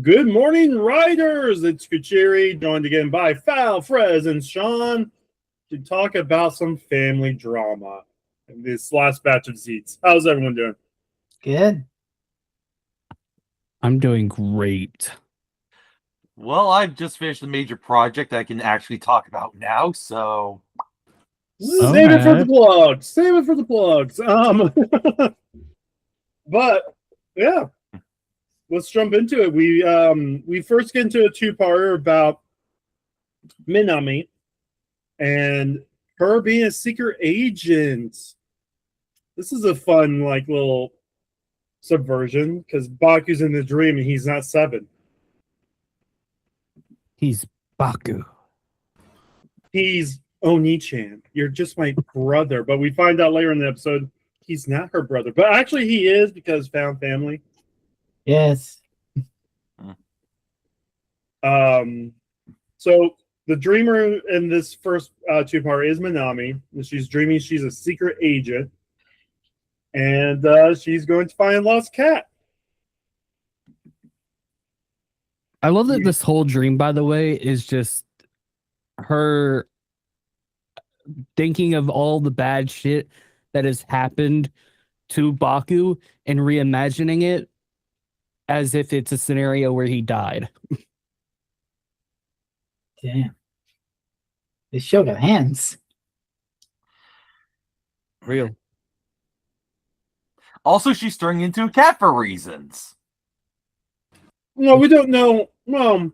Good morning, riders. It's Kuchiri, joined again by Fal, Frez, and Sean to talk about some family drama in this last batch of Zeztz. How's everyone doing? Good. I'm doing great. Well, I've just finished a major project I can actually talk about now, so... Save it for the plugs. Save it for the plugs. But, yeah. Let's jump into it. We first get into a two-parter about Minami and her being a secret agent. This is a fun, little subversion because Baku's in the dream and he's not 7. He's Baku. He's Oni-chan. You're just my brother. But we find out later in the episode he's not her brother. But actually he is because found family. Yes. So the dreamer in this first two-part is Minami. She's dreaming she's a secret agent. And she's going to find Lost Cat. I love that this whole dream, by the way, is just her thinking of all the bad shit that has happened to Baku and reimagining it as if it's a scenario where he died. Damn. This show got hands. Real. Also, she's turning into a cat for reasons. No, we don't know. Well,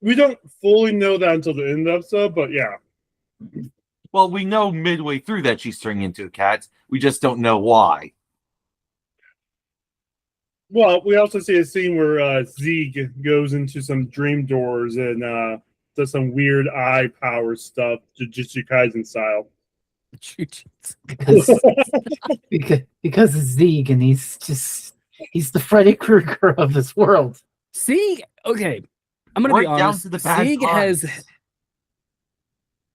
we don't fully know that until the end of the episode, but yeah. Well, we know midway through that she's turning into a cat. We just don't know why. Well, we also see a scene where Zeztz goes into some dream doors and does some weird eye power stuff, Jujutsu Kaisen style. because it's Zeztz and he's the Freddy Krueger of this world. See, okay, I'm gonna be honest.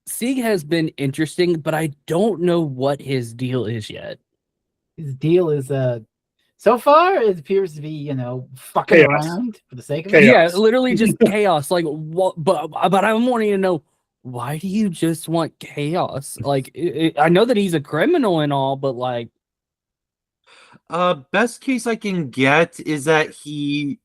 Sieg has been interesting, but I don't know what his deal is yet. His deal is so far it appears to be, fucking chaos. Around for the sake of Chaos. it. Yeah, literally just chaos. Like what? But I'm wanting to know, why do you just want chaos? Like I know that he's a criminal and all, but like, best case I can get is that he,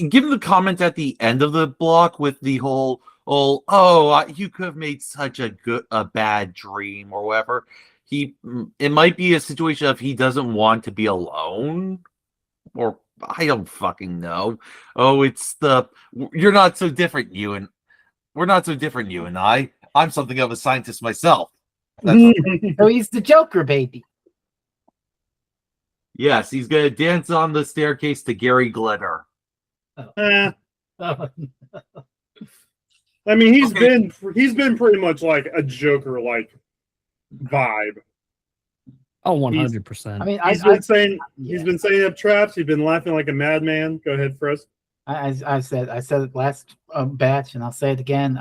given the comment at the end of the block with the whole, you could have made such a bad dream or whatever. It might be a situation of he doesn't want to be alone, or I don't fucking know. Oh, it's you're not so different, you and we're not so different, you and I. I'm something of a scientist myself. So he's the Joker, baby. Yes, he's gonna dance on the staircase to Gary Glitter. I Oh. mean, he's been pretty much like a Joker vibe. oh, 100%. I mean, He's been setting up traps. He's been laughing like a madman. Go ahead, Frizz. I said it last batch, and I'll say it again.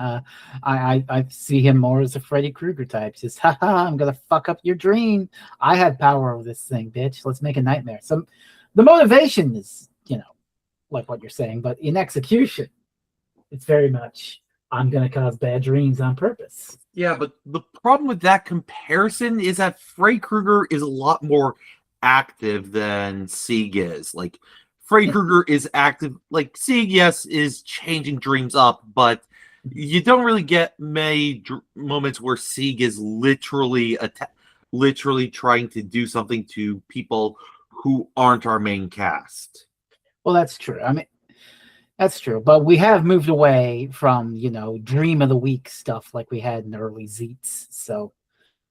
I see him more as a Freddy Krueger type. Just, I'm gonna fuck up your dream. I have power over this thing, bitch. Let's make a nightmare. So, the motivation is, like what you're saying, but in execution, it's very much, I'm gonna cause bad dreams on purpose. Yeah, but the problem with that comparison is that Freddy Krueger is a lot more active than Sieg is. Like, Freddy Krueger is active. Like, Sieg, yes, is changing dreams up, but you don't really get many moments where Sieg is literally trying to do something to people who aren't our main cast. Well, that's true. I mean, that's true. But we have moved away from, Dream of the Week stuff like we had in the early Zeztz. So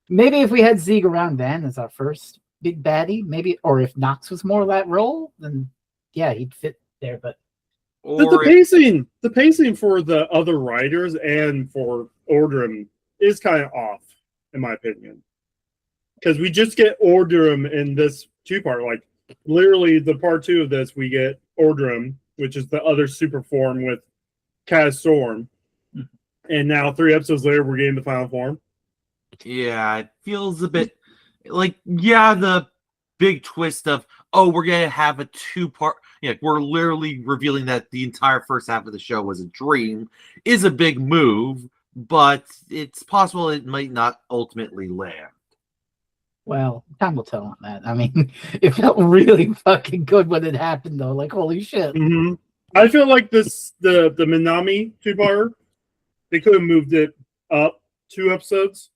maybe if we had Zeztz around then as our first big baddie, maybe, or if Nox was more of that role, then yeah, he'd fit there. But the pacing for the other writers and for Ordrum is kind of off, in my opinion. Because we just get Ordrum in this two-part. Like, literally, the part 2 of this, we get Ordrum, which is the other super form with Kaz Storm. And now 3 episodes later, we're getting the final form. Yeah, it feels a bit like, the big twist of, oh, we're gonna have a 2-part. Yeah, we're literally revealing that the entire first half of the show was a dream, is a big move, but it's possible it might not ultimately land. Well, time will tell on that. I mean, it felt really fucking good when it happened, though. Like, holy shit. Mm-hmm. I feel like the Minami 2-parter, they could have moved it up 2 episodes.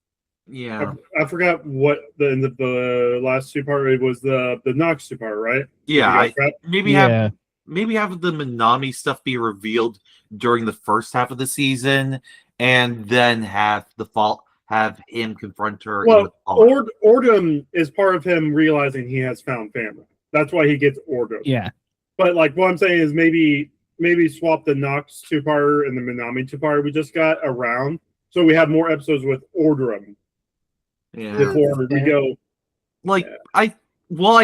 Yeah, I forgot what the end of the last 2-part. It was the Nox 2-part, right? yeah. Maybe have the Minami stuff be revealed during the first half of the season, and then have him confront her. Well, Ordum is part of him realizing he has found family. That's why he gets Ordum. Yeah. But like what I'm saying is maybe swap the Nox 2-parter and the Minami 2-parter we just got around, so we have more episodes with Ordum. Yeah. Before we go, like I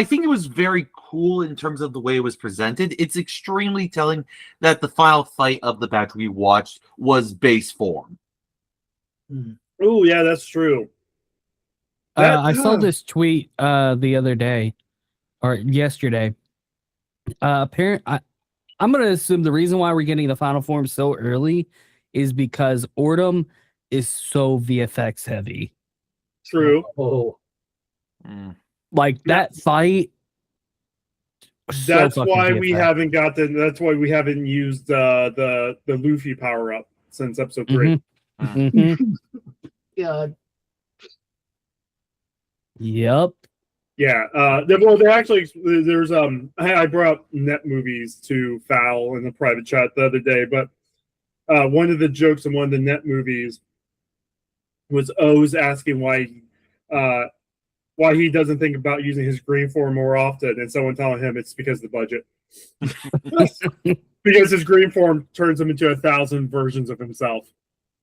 think it was very cool in terms of the way it was presented. It's extremely telling that the final fight of the battle we watched was base form. Oh yeah, that's true. I saw this tweet the other day or yesterday. I'm going to assume the reason why we're getting the final form so early is because Ordum is so VFX heavy. True. Oh. Like that fight. That's so why fucking we VFX. haven't got that's why we haven't used the Luffy power up since episode 3. Mhm. God. Yep. Yeah. Well, they actually there's I brought up net movies to Foul in the private chat the other day, but one of the jokes in one of the net movies was O's asking why he doesn't think about using his green form more often, and someone telling him it's because of the budget. Because his green form turns him into 1,000 versions of himself.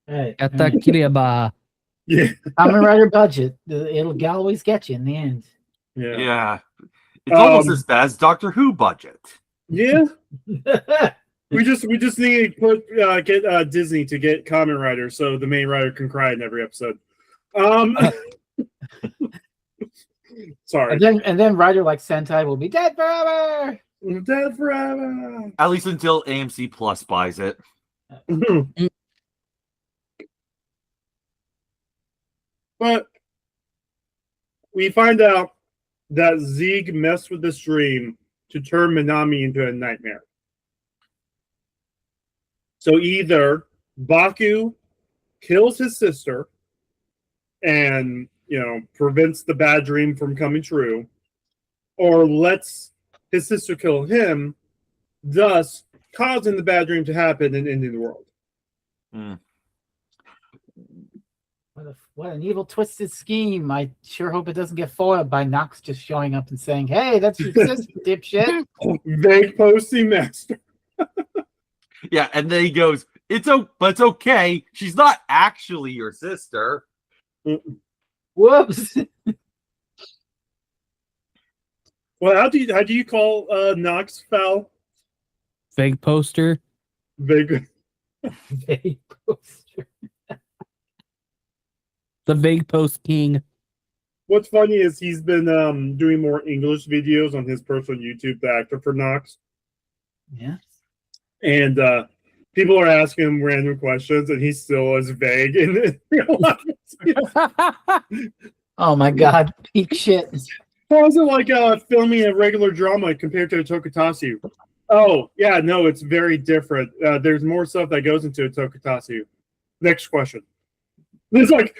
Hey, Atakiriba. Yeah. Kamen Rider budget. It'll always get you in the end. Yeah. It's almost as bad as Doctor Who budget. Yeah. We just need to get Disney to get Kamen Rider so the main writer can cry in every episode. Sorry. And then Rider like Sentai will be dead forever. Dead forever. At least until AMC Plus buys it. But we find out that Zeke messed with this dream to turn Minami into a nightmare. So either Baku kills his sister and, prevents the bad dream from coming true, or lets his sister kill him, thus causing the bad dream to happen and ending the world. What an evil, twisted scheme. I sure hope it doesn't get foiled by Nox just showing up and saying, hey, that's your sister, dipshit. Vague posting master. Yeah, and then he goes, but it's okay. She's not actually your sister. Whoops. Well, how do you call Nox Foul? Fake poster. Vague poster. The vague post king. What's funny is he's been doing more English videos on his personal YouTube, the actor for Nox. Yeah. And people are asking him random questions, and he's still as vague in real life. Oh my god, peak shit. How is it like filming a regular drama compared to a tokusatsu? Oh, yeah, no, it's very different. There's more stuff that goes into a tokusatsu. Next question. It's like...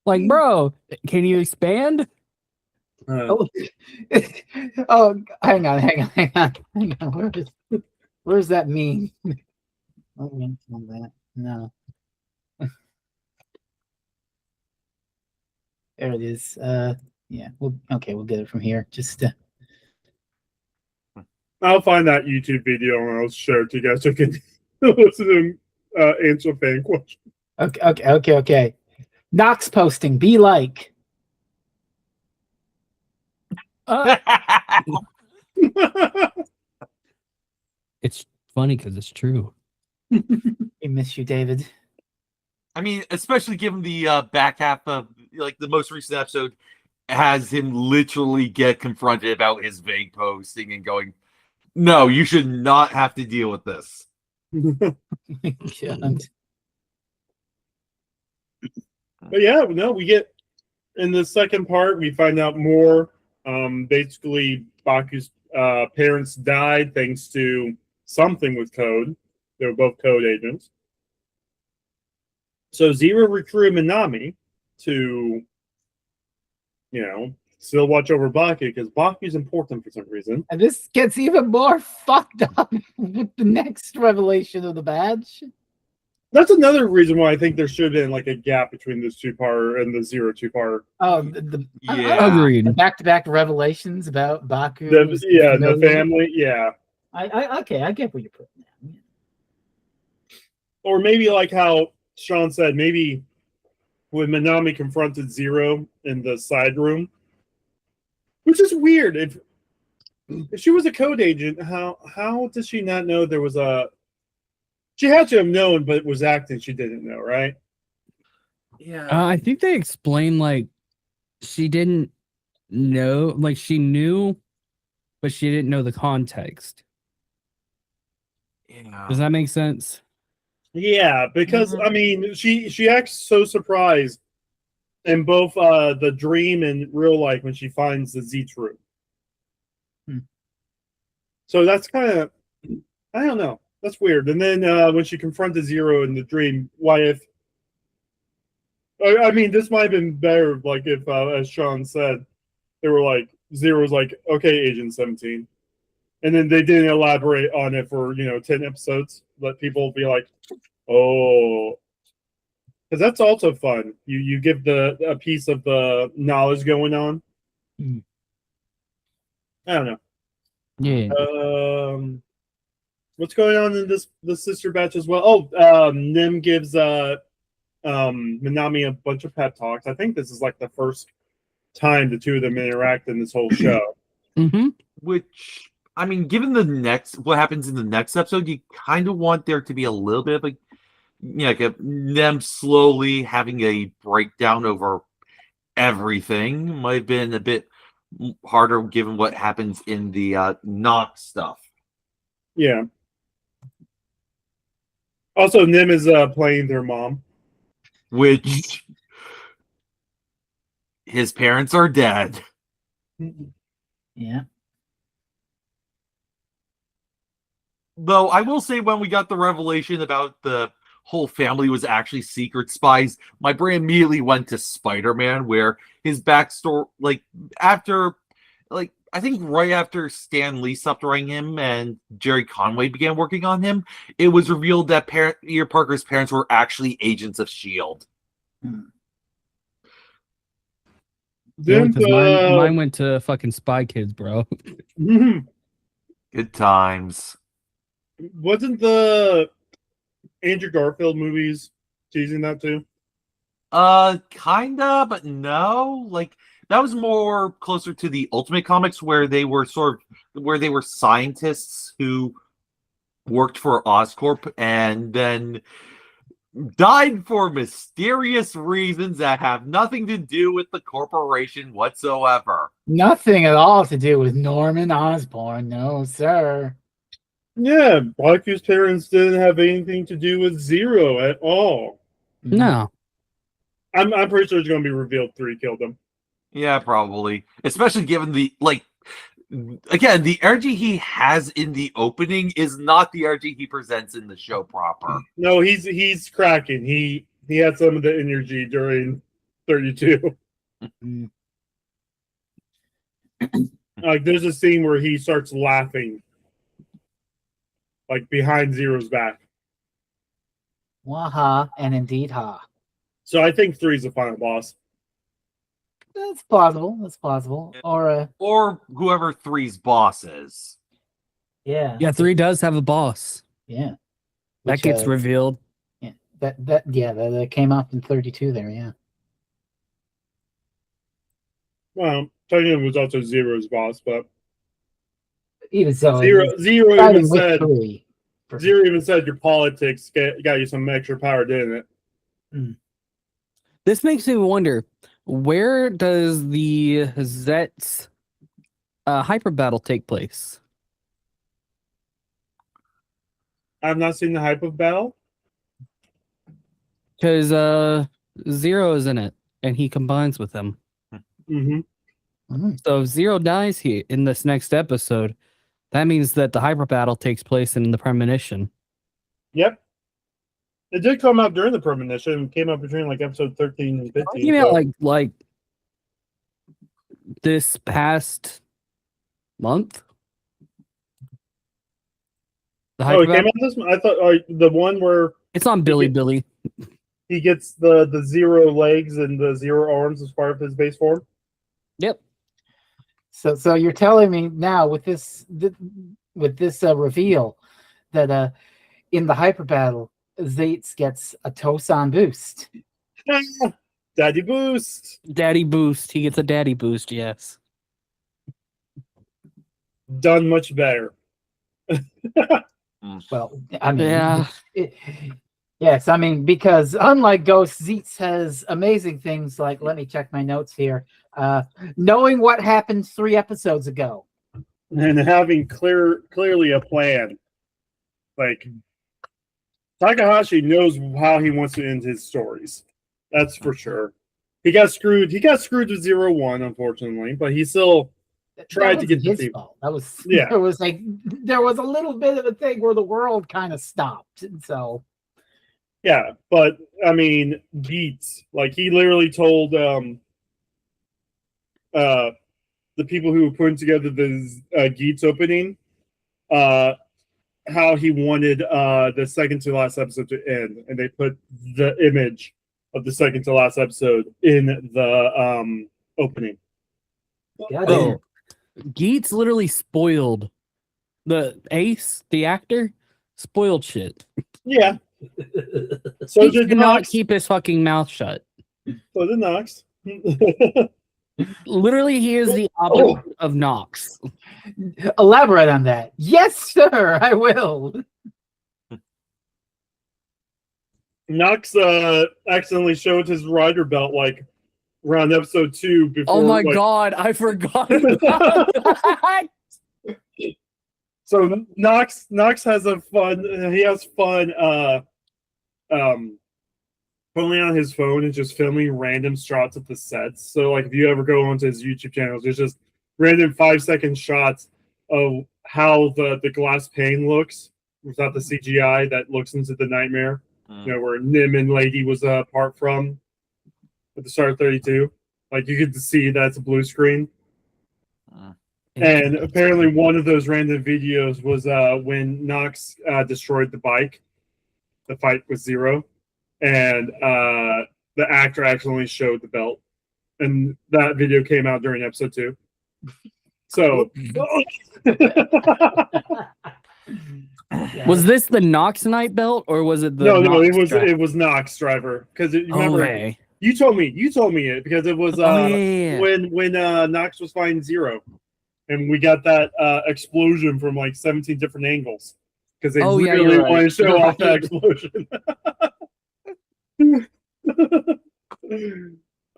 Like, bro, can you expand? Oh, hang on. Where's that meme? No. There it is. Yeah. We'll get it from here. Just. I'll find that YouTube video and I'll share it to you guys so you can listen to answer fan question. Okay. Nox posting. Be like. It's funny because it's true. We miss you, David. I mean, especially given the back half of the most recent episode, has him literally get confronted about his vague posting and going, "No, you should not have to deal with this." God. But yeah, no, we get in the second part, we find out more. Basically, Baku's parents died thanks to something with code. They were both code agents. So Zero recruited Minami to, still watch over Baku because Baku's important for some reason. And this gets even more fucked up with the next revelation of the badge. That's another reason why I think there should have been like a gap between this two-part and the Zero two-part. Oh, Agreed. Back-to-back revelations about Baku. The family, yeah. Okay, I get what you're putting down. Or maybe like how Sean said, maybe when Minami confronted Zero in the side room, which is weird. If she was a code agent, how does she not know there was a? She had to have known, but was acting she didn't know, right? Yeah. I think they explained like she didn't know, like she knew, but she didn't know the context. Yeah. Does that make sense? Yeah, because I mean, she acts so surprised in both the dream and real life when she finds the Zeztz room. So that's kind of, I don't know. That's weird. And then when she confronted Zero in the dream, why if? I mean, this might have been better, like if, as Sean said, they were like Zero's like, okay, Agent 17, and then they didn't elaborate on it for 10 episodes. Let people be like, oh, because that's also fun. You give a piece of the knowledge going on. I don't know. Yeah. What's going on in the sister batch as well? Oh, Nim gives Minami a bunch of pep talks. I think this is like the first time the two of them interact in this whole show. Mm-hmm. Which, I mean, given what happens in the next episode, you kind of want there to be a little bit of them slowly having a breakdown over everything. Might have been a bit harder given what happens in the Nox stuff. Yeah. Also, Nim is playing their mom. Which his parents are dead. Yeah. Though I will say when we got the revelation about the whole family was actually secret spies, my brain immediately went to Spider-Man, where his backstory, I think right after Stan Lee stopped writing him and Jerry Conway began working on him, it was revealed that Peter Parker's parents were actually agents of S.H.I.E.L.D. Mine went to fucking Spy Kids, bro. Good times. Wasn't the Andrew Garfield movies teasing that too? Kinda, but no. Like, that was more closer to the Ultimate Comics, where they were scientists who worked for Oscorp and then died for mysterious reasons that have nothing to do with the corporation whatsoever. Nothing at all to do with Norman Osborn, no, sir. Yeah, Baku's parents didn't have anything to do with Zero at all. No. I'm pretty sure it's going to be revealed 3 killed him. Yeah, probably. Especially given again, the energy he has in the opening is not the energy he presents in the show proper. No, he's cracking. He had some of the energy during 32. Like, there's a scene where he starts laughing, like behind Zero's back. Waha, and indeed ha. So I think 3's the final boss. That's plausible. That's plausible. Or whoever 3's boss is. Yeah. Yeah, 3 does have a boss. Yeah. That gets revealed. Yeah. That came up in 32 there, yeah. Well, Titan was also Zero's boss, but even so, Zero even said 3. Zero even said your politics got you some extra power, didn't it? This makes me wonder, Where does the Zeztz hyper battle take place? I've not seen the hype of battle. Because Zero is in it, and he combines with him. Mm-hmm. So if Zero dies here in this next episode, that means that the hyper battle takes place in the premonition. Yep. It did come out during the premonition. It came out between like episode 13 and 15. It came out like this past month. The Oh, hyper it came battle? out this month? I thought the one where It's on Billy. he gets the 0 legs and the 0 arms as part of his base form. Yep. So you're telling me now with this reveal that in the hyper battle, Zeztz gets a Tosan boost. Daddy boost. Daddy boost. He gets a daddy boost, yes. Done much better. Well, I mean, Yeah. Yes, I mean, because unlike Ghost, Zeztz has amazing things like, let me check my notes here, knowing what happened 3 episodes ago. And having clearly a plan. Like, Takahashi knows how he wants to end his stories. That's for sure. He got screwed. He got screwed with 0-1, unfortunately, but he still tried to get the his team. fault. That was Yeah. there was a little bit of a thing where the world kind of stopped. So Yeah, but I mean, Zeztz, like he literally told the people who were putting together the Zeztz opening how he wanted the second to last episode to end, and they put the image of the second to last episode in the opening. Oh, Zeztz literally spoiled the Ace, the actor, spoiled shit. Yeah. So He did did not Nox. keep his fucking mouth shut. So did Nox. Literally, he is the opposite of Nox. elaborate on that. Yes, sir, I will. Nox accidentally showed his rider belt like around episode 2 before. Oh my like, god, I forgot about that. So Nox has a fun. He has fun. Pulling on his phone and just filming random shots of the sets. So like if you ever go onto his YouTube channel, there's just random 5-second shots of how the glass pane looks without the CGI that looks into the nightmare. You know, where Nim and Lady was apart from at the start of 32. Like you get to see that's a blue screen. And apparently one of those random videos was when Nox destroyed the bike, the fight with Zero. And the actor actually showed the belt. And that video came out during episode 2. So Was this the Nox night belt or was it the no, Nox track? it was Nox driver. Because remember Okay. you told me it because it was Yeah. when Nox was fighting Zero. And we got that explosion from like 17 different angles. Because they Oh, yeah, really you're right. want to show You're off that right. explosion.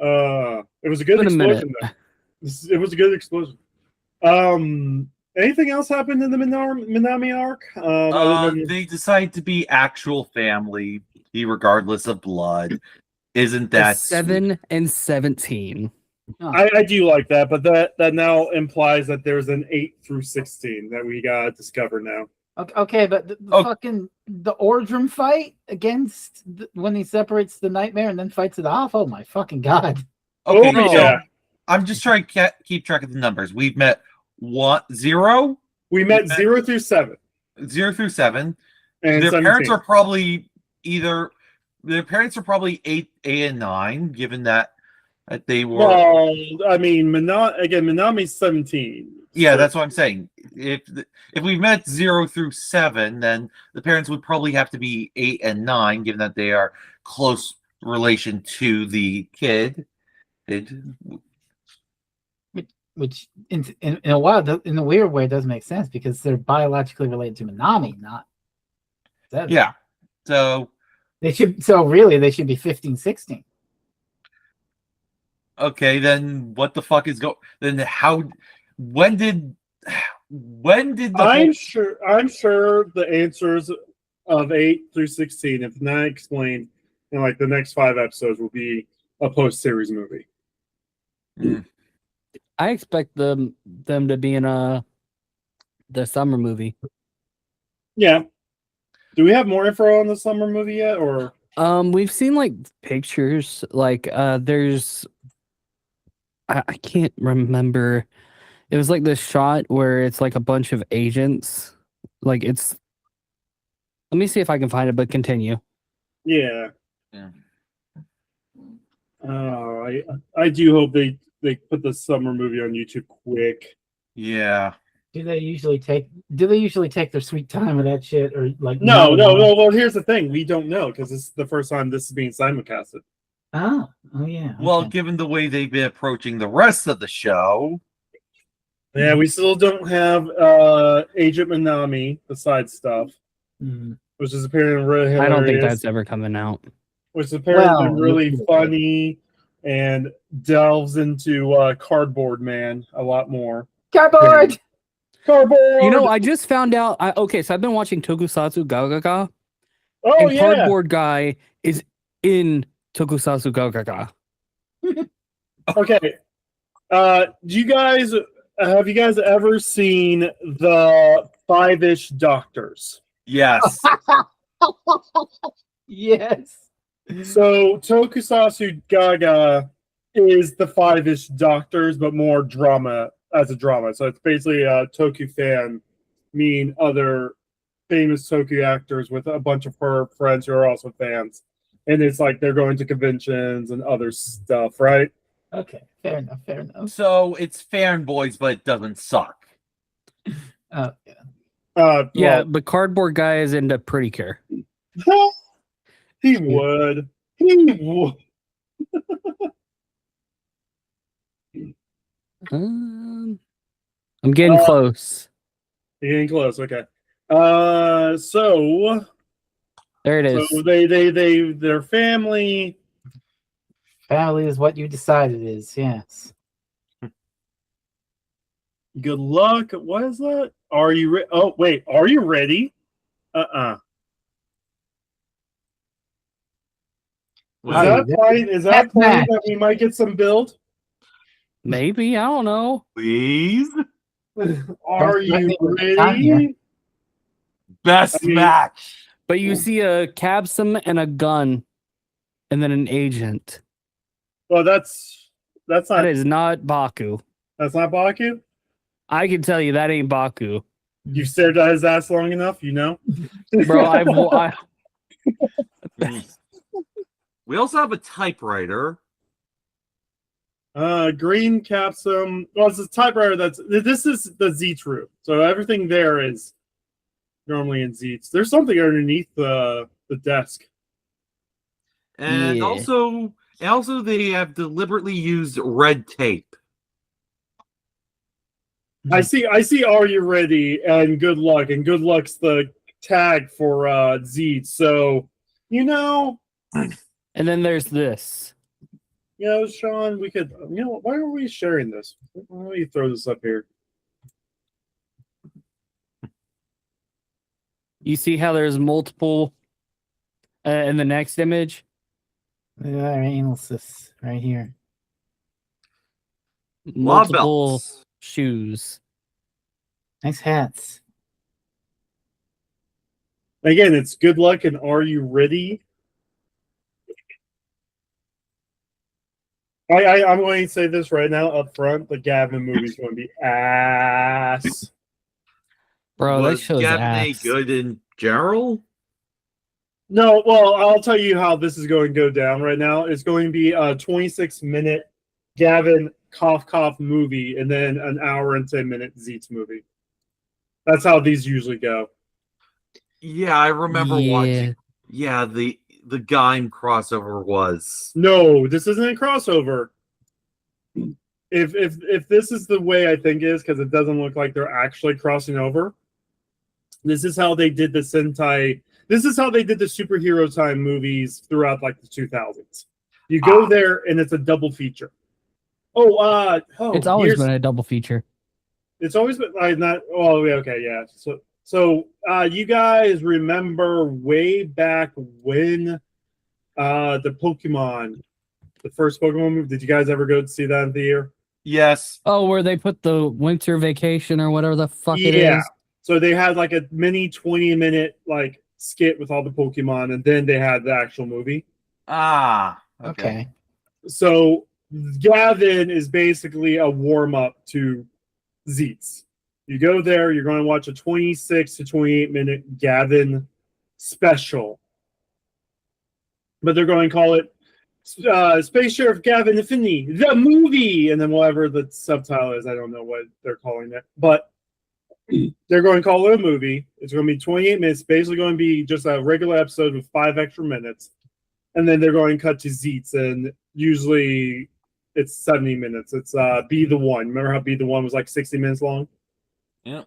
It was a good Wait a minute. explosion, though. It was a good explosion. Anything else happened in the Minami arc? Other than- They decide to be actual family, regardless of blood. Isn't that 7 and 17. I do like that, but that now implies that there's an 8 through 16 that we got to discover now. Okay, but the fucking the Ordrum fight against when he separates the nightmare and then fights it off. Oh my fucking god! Okay, Oh, so yeah. I'm just trying to keep track of the numbers. We've met 0 We met 0 through 7. 0 through 7. And Their 17. parents are probably their parents are probably 8 and 9, given that they were. Well, I mean, Minami's 17. Yeah, So- that's what I'm saying. If we've met 0 through 7, then the parents would probably have to be 8 and 9, given that they are close relation to the kid. Which in a while, in a weird way, does make sense because they're biologically related to Minami, not Zeztz. Yeah. So They should. So really, they should be 15, 16. Okay, then what the fuck is then how when did the I'm sure the answers of 8 through 16, if not explained in like the next 5 episodes, will be a post-series movie. I expect them to be in the summer movie. Yeah. Do we have more info on the summer movie yet, or? We've seen like pictures. Like, there's I can't remember. It was like this shot where it's like a bunch of agents. Like it's. Let me see if I can find it. But continue. Yeah. Yeah. I do hope they put the summer movie on YouTube quick. Yeah. Do they usually take their sweet time with that shit, or like? No. Well, here's the thing: we don't know because this is the first time this is being simulcasted. Oh yeah. Well, okay. given the way they've been approaching the rest of the show. Yeah, we still don't have Agent Minami, the side stuff, which is apparently really hilarious. I don't think that's ever coming out. Which is apparently really funny and delves into Cardboard Man a lot more. Cardboard. You know, I just found out. Okay, so I've been watching Tokusatsu Gagaga. Oh, and yeah. Cardboard Guy is in Tokusatsu Gagaga. Okay. Have you guys ever seen the 5-ish Doctors? Yes. Yes. So Tokusatsu Gaga is the 5-ish Doctors, but more drama as a drama. So it's basically a Toku fan meeting other famous Toku actors with a bunch of her friends who are also fans. And it's like they're going to conventions and other stuff, right? Okay, fair enough. So it's fanboys, but it doesn't suck. Yeah. Yeah, but Cardboard Guy is into Pretty Cure. He would. He would. I'm getting close. You're getting close. Okay. So There it is. So their family. Family is what you decide it is. Yes. Good luck. What is that? Are you ready? Oh, wait. Are you ready? Is that playing that we might get some build? Maybe. I don't know. Please? Are you ready? Best match. But you see a capsum and a gun and then an agent. Well, that's not. That is not Baku. That's not Baku? I can tell you that ain't Baku. You stared at his ass long enough, you know? Bro, We also have a typewriter. Green capsum. Well, it's a typewriter this is the Zeztz room. So everything there is normally in Zeztz. There's something underneath the desk. And also they have deliberately used red tape. I see Are You Ready? And Good Luck. And Good Luck's the tag for Zeztz. So, you know. And then there's this. You know, Sean, we could, why are we sharing this? Why don't you throw this up here? You see how there's multiple in the next image? Look at our analysis right here. Multiple shoes. Nice hats. Again, it's Good Luck and Are You Ready? I'm going to say this right now up front. The Gavin movie's going to be ass. Bro, that show's Gavin ass. good in general? No, well, I'll tell you how this is going to go down right now. It's going to be a 26-minute Gavin cough movie and then an hour and 10-minute Zeztz movie. That's how these usually go. Yeah, I remember watching. Yeah, the Gaim crossover was. No, this isn't a crossover. If this is the way I think it is, because it doesn't look like they're actually crossing over. This is how they did the Sentai. This is how they did the superhero time movies throughout like the 2000s. You go there and it's a double feature. It's always here's- been a double feature. It's always been like not. Oh, yeah, okay, yeah. So you guys remember way back when the Pokemon, the first Pokemon movie? Did you guys ever go to see that in the theater? Yes. Oh, where they put the winter vacation or whatever the fuck it Yeah. is. So they had like a mini 20-minute like skit with all the Pokemon, and then they had the actual movie. Ah. Okay. So Gavin is basically a warm up to Zeztz. You go there, you're going to watch a 26 to 28-minute Gavin special. But they're going to call it Space Sheriff Gavin Infinity, the movie, and then whatever the subtitle is. I don't know what they're calling it. But they're going to call it a movie. It's going to be 28 minutes, basically going to be just a regular episode with 5 extra minutes. And then they're going to cut to Zeztz, and usually it's 70 minutes. It's Be the One. Remember how Be the One was like 60 minutes long? Yeah.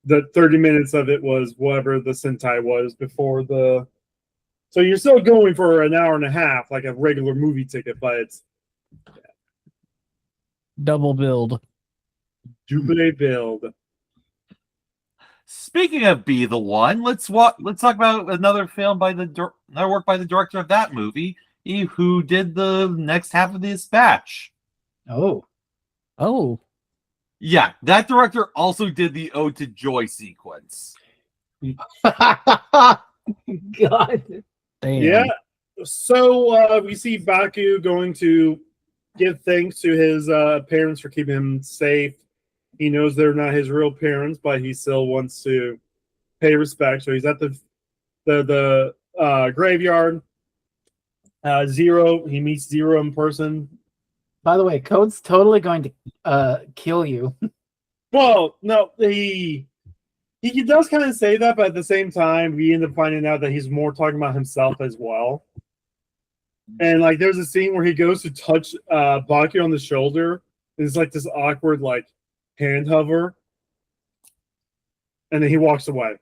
The 30 minutes of it was whatever the Sentai was before the. So you're still going for an hour and a half, like a regular movie ticket, but it's Double build. Jubilee build. Speaking of Be the One, let's talk about another film by another work by the director of that movie, who did the next half of this batch. Oh. Oh. Yeah, that director also did the Ode to Joy sequence. God. Damn. Yeah. So we see Baku going to give thanks to his parents for keeping him safe. He knows they're not his real parents, but he still wants to pay respect. So he's at the graveyard. Zero. He meets Zero in person. By the way, Code's totally going to kill you. Well, no, he does kind of say that, but at the same time, we end up finding out that he's more talking about himself as well. And like, there's a scene where he goes to touch Baki on the shoulder. It's like this awkward like hand hover, and then he walks away.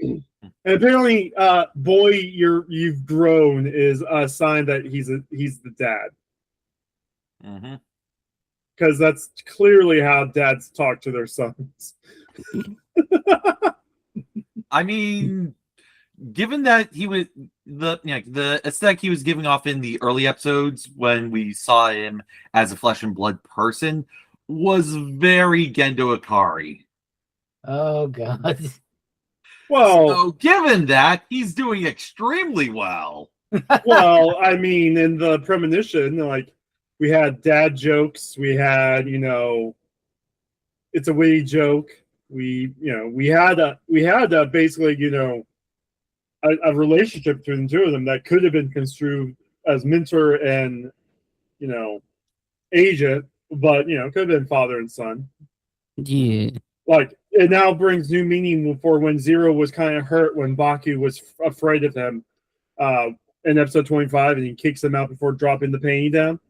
And apparently, boy, you've grown is a sign that he's the dad. Mm-hmm. Because that's clearly how dads talk to their sons. I mean, given that he was the aesthetic he was giving off in the early episodes when we saw him as a flesh and blood person was very Gendo Ikari. Oh, God. Well, So given that, he's doing extremely well. well, I mean, in the premonition, like we had dad jokes, we had, it's a witty joke. We had basically, a relationship between the two of them that could have been construed as mentor and, agent, but could have been father and son. Yeah. Like, it now brings new meaning for when Zero was kind of hurt when Baku was afraid of him in episode 25, and he kicks him out before dropping the painting down.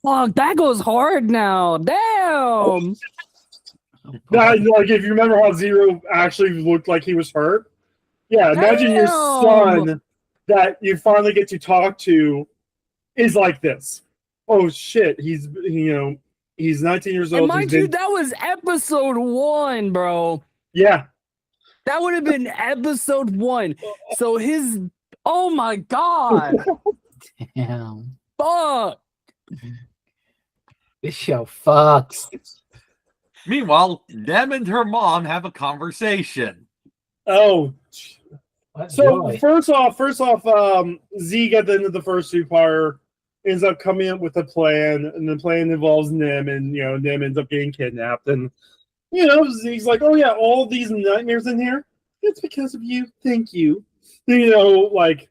Fuck, that goes hard now. Damn. That, like, if you remember how Zero actually looked like he was hurt. Yeah, imagine your son that you finally get to talk to is like this. Oh shit, he's 19 years old. And mind you, that was episode 1, bro. Yeah. That would have been episode 1. So oh my God. Damn. Fuck. This show fucks. Meanwhile, Dem and her mom have a conversation. Oh. What So joy. first off, Zeke at the end of the first two-parter ends up coming up with a plan, and the plan involves Nim, and Nim ends up getting kidnapped, and Zeke's like, "Oh yeah, all these nightmares in here, it's because of you. Thank you." Like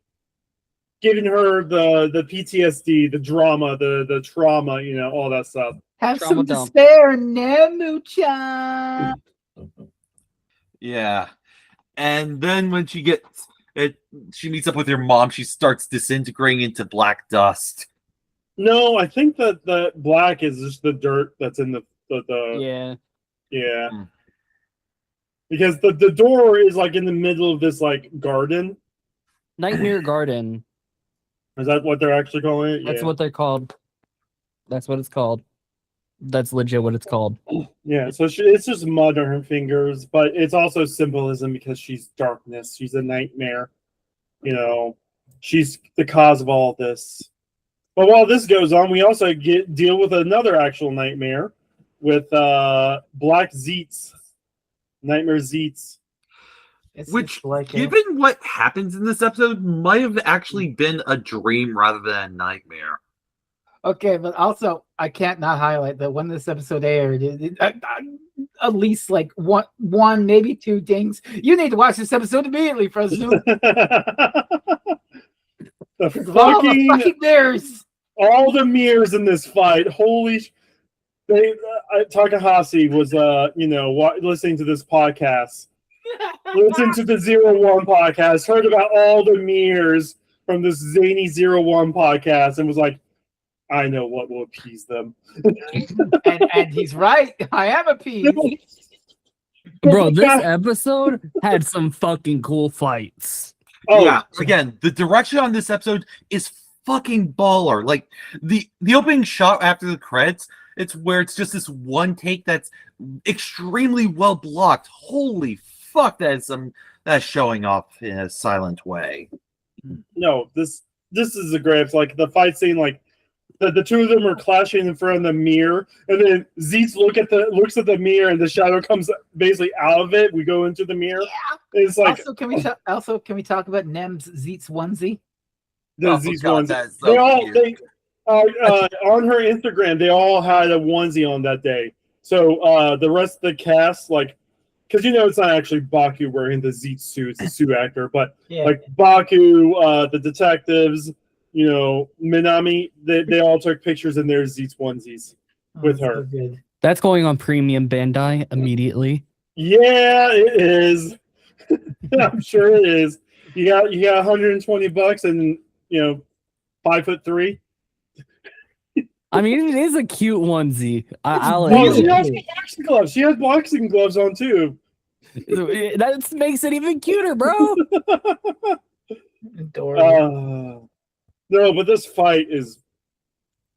giving her the PTSD, the drama, the trauma, all that stuff. Have Trauma some dump. despair, Nemu-chan. Yeah. And then when she meets up with her mom, she starts disintegrating into black dust. No, I think that the black is just the dirt that's in the Yeah. yeah. Hmm. Because the door is like in the middle of this like garden. Nightmare Garden. Is that what they're actually calling it? That's Yeah. what they're called. That's what it's called. That's legit what it's called. Yeah, so it's just mud on her fingers, but it's also symbolism because she's darkness. She's a nightmare. You know, she's the cause of all this. But while this goes on, we also deal with another actual nightmare with Black Zeztz. Nightmare Zeztz. Which, It's like given what happens in this episode, might have actually been a dream rather than a nightmare. okay, but also I can't not highlight that when this episode aired, at least like one, maybe two dings. You need to watch this episode immediately, Fresno. The All the fucking mirrors. all the mirrors in this fight. Holy! Takahashi was listening to this podcast. Listened to the 01 podcast, heard about all the mirrors from this zany 01 podcast, and was like, I know what will appease them. and he's right. I am appeased. Bro, this episode had some fucking cool fights. Oh, Yeah, again, the direction on this episode is fucking baller. Like the opening shot after the credits, it's where it's just this one take that's extremely well blocked. Holy fuck, that's showing off in a silent way. no, this is a great. It's like the fight scene, like the two of them are clashing in front of the mirror, and then Zeztz looks at the mirror, and the shadow comes basically out of it. We go into the mirror. Yeah. It's like Also, can we talk about Nem's Zeztz onesie? the Oh, Zeztz God, ones. that is so They all cute. on her Instagram, they all had a onesie on that day. So the rest of the cast, like, because it's not actually Baku wearing the Zeztz suit, it's a suit actor, but Yeah. like Baku, the detectives, Minami, they all took pictures in their Zeztz onesies with that's her. so good. That's going on Premium Bandai immediately. Yeah, it is. I'm sure it is. You got $120 and 5'3". I mean, it is a cute onesie. I'll Well, she admit. has boxing gloves. She has boxing gloves on too. That makes it even cuter, bro. Adorable. No, but this fight is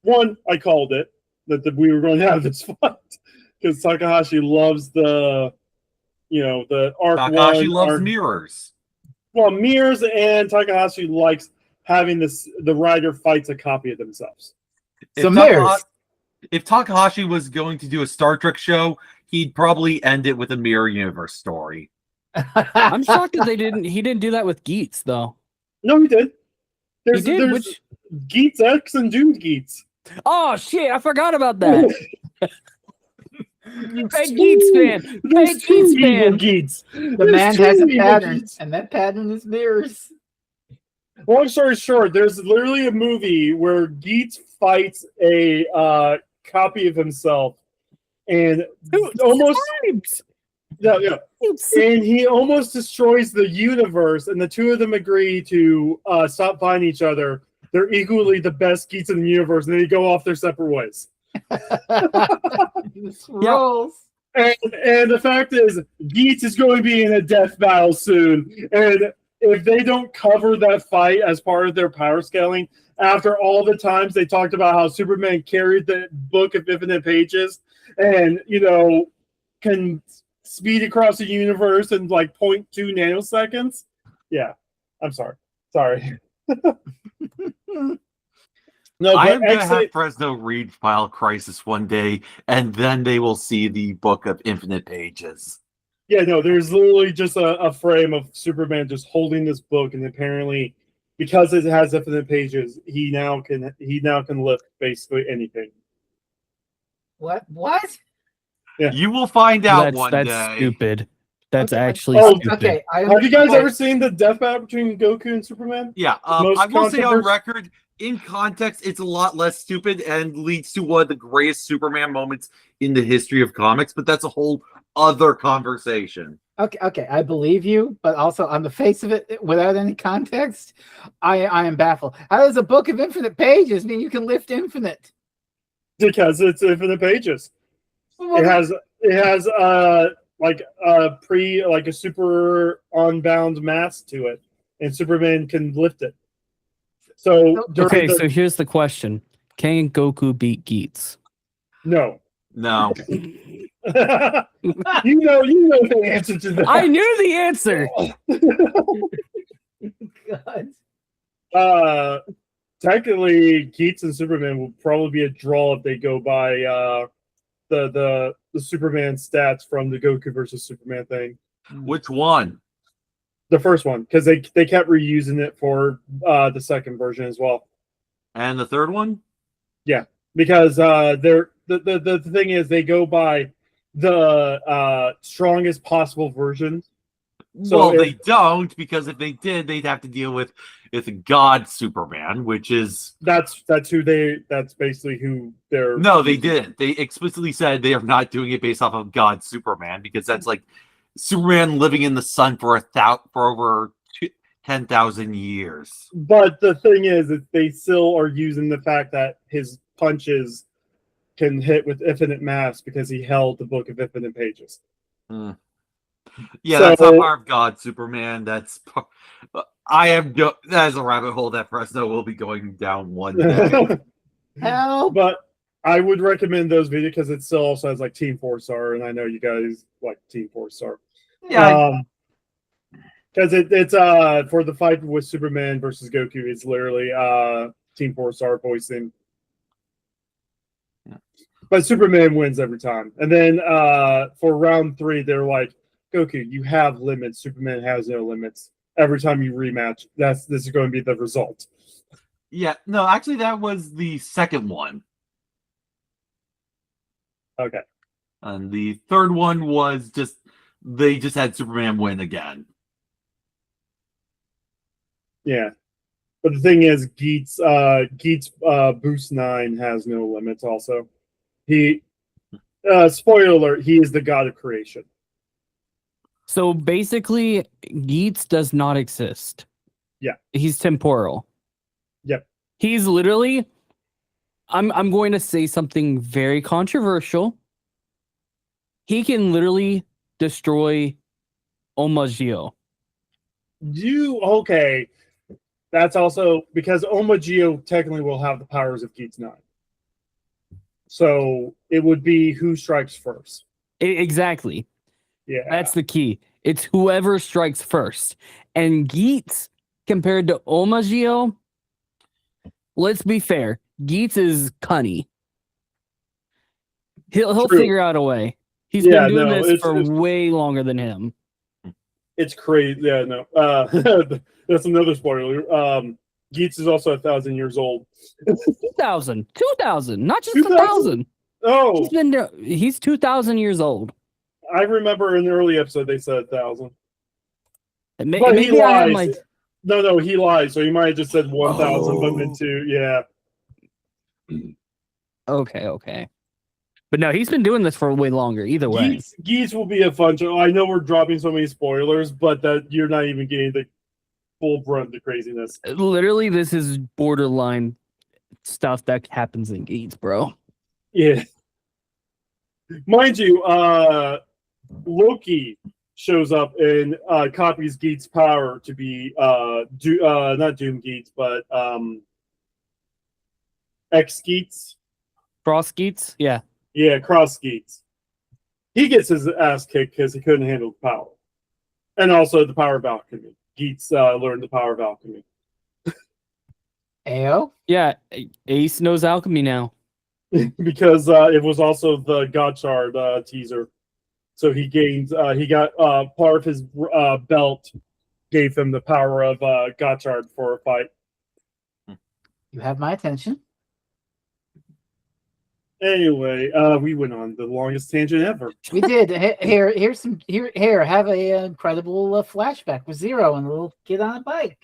one. I called it that we were going to have this fight because Takahashi loves the arc Takahashi one. loves arc, mirrors. well, mirrors, and Takahashi likes having the writer fights a copy of themselves. So mirrors. If Takahashi was going to do a Star Trek show, he'd probably end it with a mirror universe story. I'm shocked that he didn't do that with Geets though. No, he did. He did? There's Which... Geets X and Doomed Geets. Oh shit, I forgot about that. Big Geets fan. There's Big two Geets evil fan. Geets. The man has a pattern, Geets. and that pattern is mirrors. Long story short, there's literally a movie where Geets fights a copy of himself, and almost and he almost destroys the universe. And the two of them agree to stop fighting each other. They're equally the best Geets in the universe, and then they go off their separate ways. This rolls. And the fact is, Geets is going to be in a death battle soon, and if they don't cover that fight as part of their power scaling, after all the times they talked about how Superman carried the book of infinite pages and, can speed across the universe in like 0.2 nanoseconds. Yeah, I'm sorry. No, I but am going to actually, have Fresno read File Crisis one day, and then they will see the book of infinite pages. yeah, no, there's literally just a frame of Superman just holding this book, and apparently, because it has infinite pages, he now can lift basically anything. What? Yeah. You will find out one That's day. stupid. That's Okay. actually Oh, stupid. Okay. Have you guys ever seen the death battle between Goku and Superman? Yeah, Most I will say on controversial- record, in context, it's a lot less stupid and leads to one of the greatest Superman moments in the history of comics, but that's a whole other conversation. Okay, I believe you, but also on the face of it, without any context, I am baffled. How does a book of infinite pages mean you can lift infinite? Because it's infinite pages. It has like a super unbound mass to it, and Superman can lift it. So Okay, during so here's the question: can Goku beat Geats? no. No. you know the answer to that. I knew the answer. God. Technically, Geats and Superman will probably be a draw if they go by the Superman stats from the Goku versus Superman thing. Which one? The first one, because they kept reusing it for the second version as well. And the third one? Because the thing is they go by the strongest possible version. So Well, they don't, because if they did, they'd have to deal with God Superman, which is that's basically who they're. no, they didn't. They explicitly said they are not doing it based off of God Superman, because that's like Superman living in the sun for over 10,000 years. But the thing is that they still are using the fact that his punches can hit with infinite mass because he held the Book of Infinite Pages. Yeah, So- that's not part of God Superman. That's that is a rabbit hole that Fresno will be going down one day. Help! But I would recommend those videos because it still also has like Team 4-Star, and I know you guys like Team 4-Star. Yeah, Because it's for the fight with Superman versus Goku, it's literally Team 4-Star voicing. Yeah. But Superman wins every time. And then for round 3, they're like, Goku, you have limits. Superman has no limits. Every time you rematch, this is going to be the result. yeah. No, actually, that was the second one. Okay. And the third one was they just had Superman win again. Yeah. But the thing is, Geats Boost 9 has no limits also. He spoiler alert, he is the god of creation. So basically, Geats does not exist. Yeah. He's temporal. Yep. He's literally I'm going to say something very controversial. He can literally destroy Omagio. Okay. That's also because Omagio technically will have the powers of Geats 9. So it would be who strikes first. Exactly. Yeah. That's the key. It's whoever strikes first. And Geats compared to Omagio, let's be fair. Geats is cunny. He'll True. figure out a way. He's Yeah, been doing no, this for it's- way longer than him. It's crazy. Yeah, no. That's another spoiler. Geats is also 1,000 years old. 2,000, not just 2,000? 1,000. Oh, He's 2,000 years old. I remember in the early episode they said 1,000. But he Maybe I have lies. my No, he lied. So he might have just said 1,000, but meant Oh. 2. Yeah. okay. But no, he's been doing this for way longer. Either way, Geats will be a fun show. I know we're dropping so many spoilers, but that you're not even getting the full brunt of the craziness. literally, this is borderline stuff that happens in Geats, bro. Yeah. Mind you, Loki shows up and copies Geats' power to be not Doom Geats, but X Geats. Frost Geats, yeah. Yeah, Cross Geats. He gets his ass kicked because he couldn't handle the power. And also the power of alchemy. Geats learned the power of alchemy. Ayo? Yeah, Ace knows alchemy now. Because it was also the Godshard teaser. So he gained, he got part of his belt gave him the power of Godshard for a fight. You have my attention. Anyway, we went on the longest tangent ever. We did. Here, have a incredible flashback with Zero and a little kid on a bike.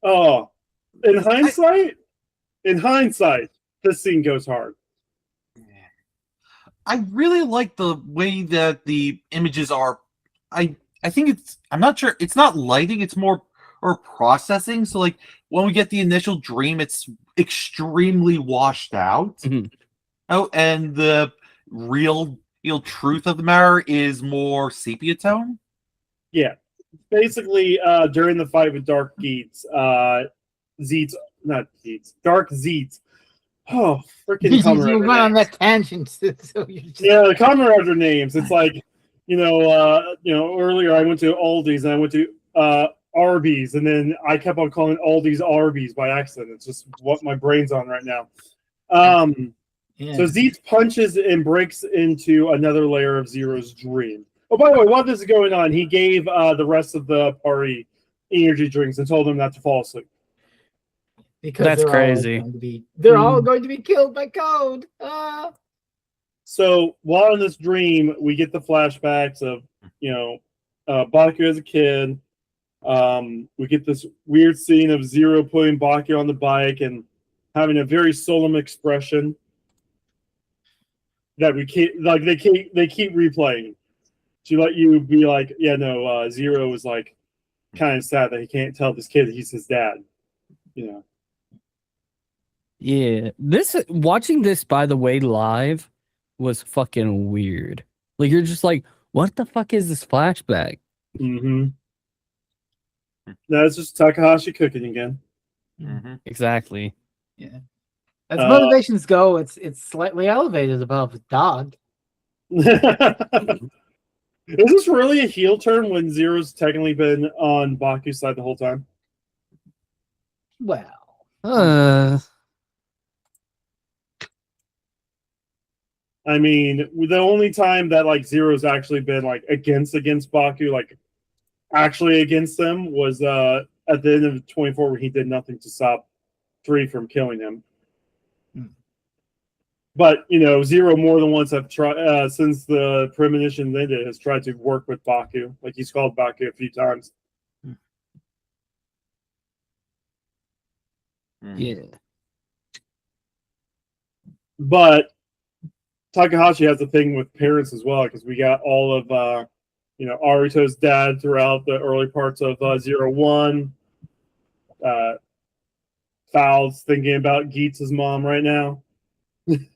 Oh, in hindsight, this scene goes hard. I really like the way that the images are. I think I'm not sure. It's not lighting. It's more or processing. So like when we get the initial dream, it's extremely washed out. Mhm. Oh, and the real truth of the matter is more sepia tone. Yeah, basically, during the fight with Dark Geats, Zeztz not Zeztz, Dark Zeztz. Oh, freaking Kamen You Rider went on names. that tangent. So you just... Yeah, the Kamen Rider names. It's like, earlier I went to Aldi's and I went to Arby's, and then I kept on calling Aldi's Arby's by accident. It's just what my brain's on right now. So Zeztz punches and breaks into another layer of Zero's dream. Oh, by the way, while this is going on, he gave the rest of the party energy drinks and told them not to fall asleep. Because That's they're crazy. They're all going to be killed by Code. So while in this dream, we get the flashbacks of, Baku as a kid. We get this weird scene of Zero putting Baku on the bike and having a very solemn expression that we can't, like, they keep replaying to let you be like, Zero is like kind of sad that he can't tell this kid he's his dad. Yeah, watching this, by the way, live was fucking weird. Like, you're just like, what the fuck is this flashback? Mm-hmm. That's just Takahashi cooking again. Mm-hmm. Exactly. Yeah. As motivations go, it's slightly elevated above Dog. Is this really a heel turn when Zero's technically been on Baku's side the whole time? Well, I mean, the only time that like Zero's actually been like against Baku, like actually against them, was at the end of 24 when he did nothing to stop 3 from killing him. But Zero more than once have tried since the premonition ended has tried to work with Baku. Like he's called Baku a few times. Yeah. But Takahashi has a thing with parents as well, because we got all of Aruto's dad throughout the early parts of 01. Fowl's thinking about Geetz's mom right now. Did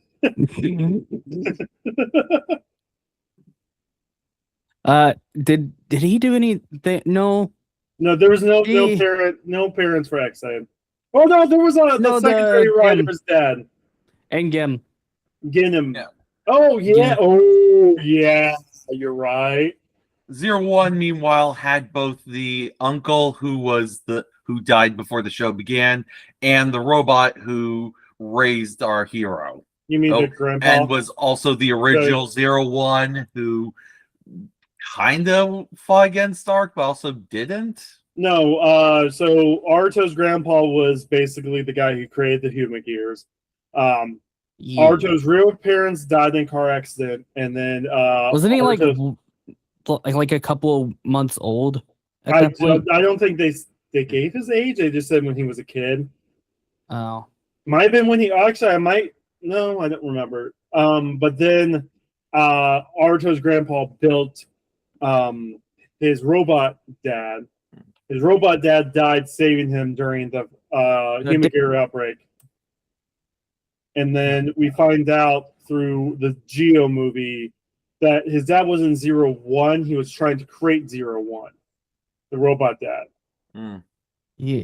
he do anything? No, there was no parents for X-Aid. Oh no, there was the secondary writer's dad. And Gim. Ginham. Yeah. Oh yeah. Yeah. Oh yeah. You're right. 01, meanwhile, had both the uncle who died before the show began, and the robot who raised our hero. You mean the grandpa? And was also the original 01 who kind of fought against Stark, but also didn't. No, so Aruto's grandpa was basically the guy who created the Human Gears. Aruto's real parents died in a car accident, and then wasn't he like a couple of months old? I don't think they gave his age. They just said when he was a kid. Oh, might have been when he actually. No, I don't remember. But then Aruto's grandpa built his robot dad. His robot dad died saving him during the Human Gear outbreak. And then we find out through the Geo movie that his dad wasn't 01. He was trying to create 01, the robot dad. Yeah.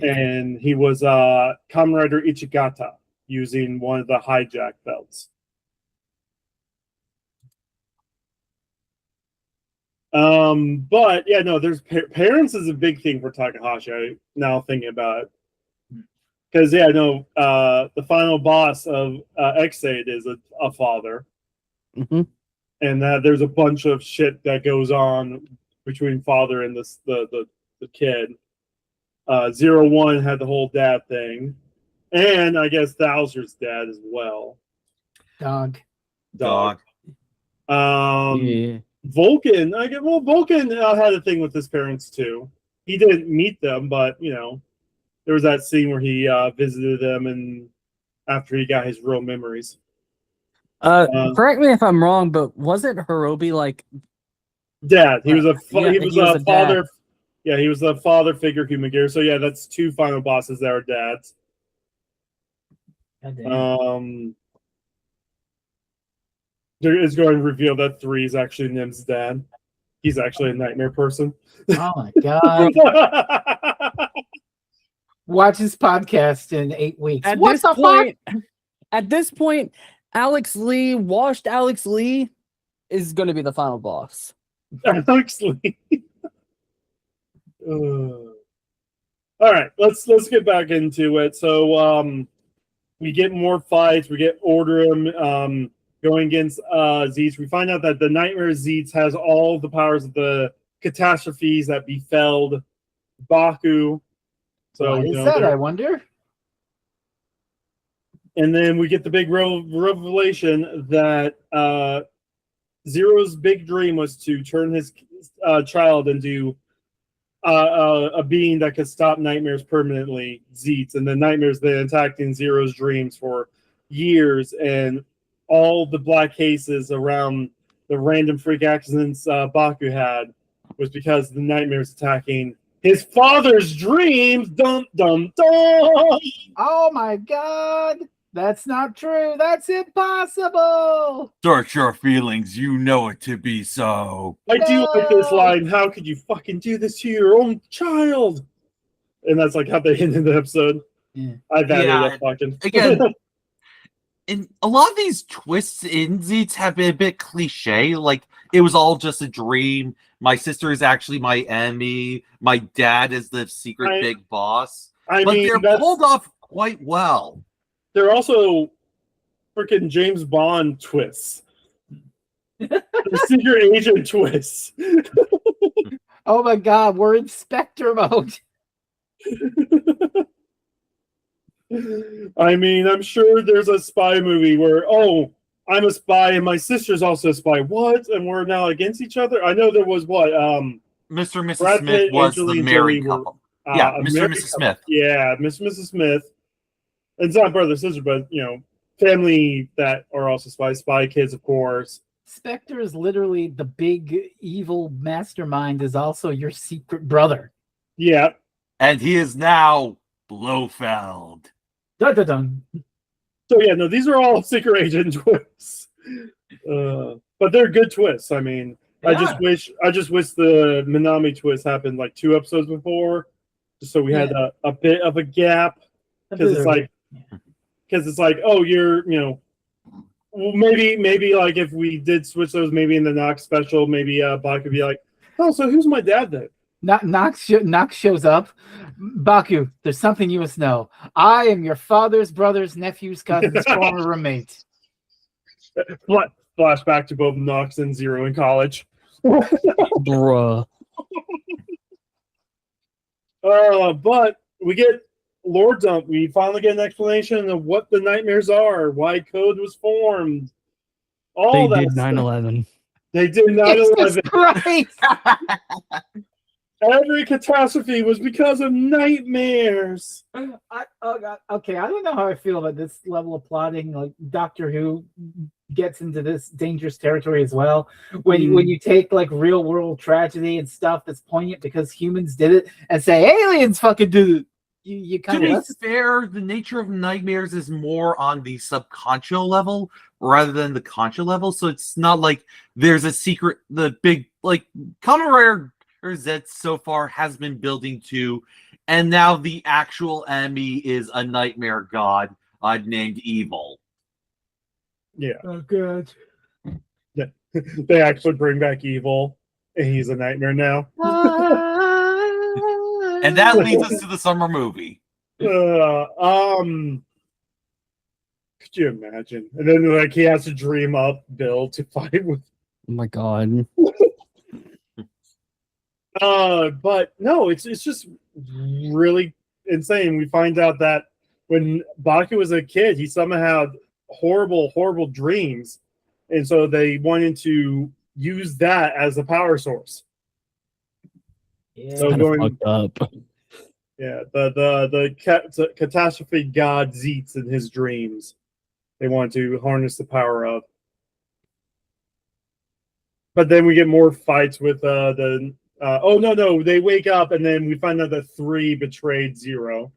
And he was Kamen Rider Ichigata using one of the hijack belts. But yeah, no, there's parents is a big thing for Takahashi. I now thinking about it. Because the final boss of X-Aid is a father. Mm-hmm. And there's a bunch of shit that goes on between father and the kid. 01 had the whole dad thing. And I guess Thouser's dad as well. Dog. Yeah. Vulcan, Vulcan had a thing with his parents too. He didn't meet them, but there was that scene where he visited them, and after he got his real memories. Correct me if I'm wrong, but wasn't Hirobi like dad? He was a father. Dad. Yeah, he was the father figure Human Gear. So yeah, that's 2 final bosses that are dads. There is going to reveal that 3 is actually Nim's dad. He's actually a nightmare person. Oh my god. Watch his podcast in 8 weeks. At What this the point, at this point, washed Alex Lee is going to be the final boss. Actually. All right, let's get back into it. So we get more fights. We get Orderum going against Zeztz. We find out that the Nightmare Zeztz has all the powers of the catastrophes that befelled Baku. So Why is that? I wonder. And then we get the big revelation that Zero's big dream was to turn his child into a being that could stop nightmares permanently, Zeztz. And the nightmares then attacking Zero's dreams for years, and all the black cases around the random freak accidents Baku had was because the nightmares attacking his father's dreams. Dum dum dum. Oh my god! That's not true. That's impossible. Search your feelings. You know it to be so. I do like this line. How could you fucking do this to your own child? And that's like how they ended the episode. Yeah. I value that fucking. Again, and a lot of these twists in Zeztz have been a bit cliche. Like, it was all just a dream. My sister is actually my enemy. My dad is the secret big boss. But they're pulled off quite well. They're also freaking James Bond twists. The secret agent twists. Oh my god, we're in Spectre mode. I mean, I'm sure there's a spy movie where, I'm a spy and my sister's also a spy. What? And we're now against each other? I know there was what? Mr. and Mrs. Brad Smith Pitt, was Angelina the married Jolie couple. were, Yeah, Mr. and Mrs. Smith. Yeah, Mr. and Mrs. Smith. It's not brother sister, but family that are also spy kids, of course. Spectre is literally the big evil mastermind, is also your secret brother. Yeah. And he is now Blofeld. Dun, dun, dun. So yeah, no, these are all secret agent twists. But they're good twists. I mean, Yeah. I just wish the Minami twist happened like 2 episodes before, just so we had a bit of a gap. Because it's like, oh, you're, well, maybe like if we did switch those, maybe in the Nox special, maybe Bach could be like, oh, so who's my dad then? Nox shows up. Baku, there's something you must know. I am your father's brother's nephew's cousin's former roommate. Flashback to both Nox and Zero in college. Bruh. But we get lore dump. We finally get an explanation of what the nightmares are, why code was formed. All They that did stuff. 9/11. They did 9/11. Christ! Every catastrophe was because of nightmares. Oh god. Okay, I don't know how I feel about this level of plotting. Like Doctor Who gets into this dangerous territory as well. When you take like real world tragedy and stuff that's poignant because humans did it, and say aliens fucking did it. You To kind be of fair, the nature of nightmares is more on the subconscious level rather than the conscious level. So it's not like there's a secret, the big, like, Kamen Rider Zeztz so far has been building to, and now the actual enemy is a nightmare god named Evil. Yeah. Oh god. They actually bring back Evil, and he's a nightmare now. And that leads us to the summer movie. Could you imagine? And then like he has to dream up Bill to fight with. Oh my god. But no, it's just really insane. We find out that when Baku was a kid, he somehow had horrible dreams, and so they wanted to use that as a power source. Yeah. So Kinda going fucked up. Yeah, the catastrophe god Zeztz in his dreams. They want to harness the power of. But then we get more fights with they wake up and then we find out that 3 betrayed 0.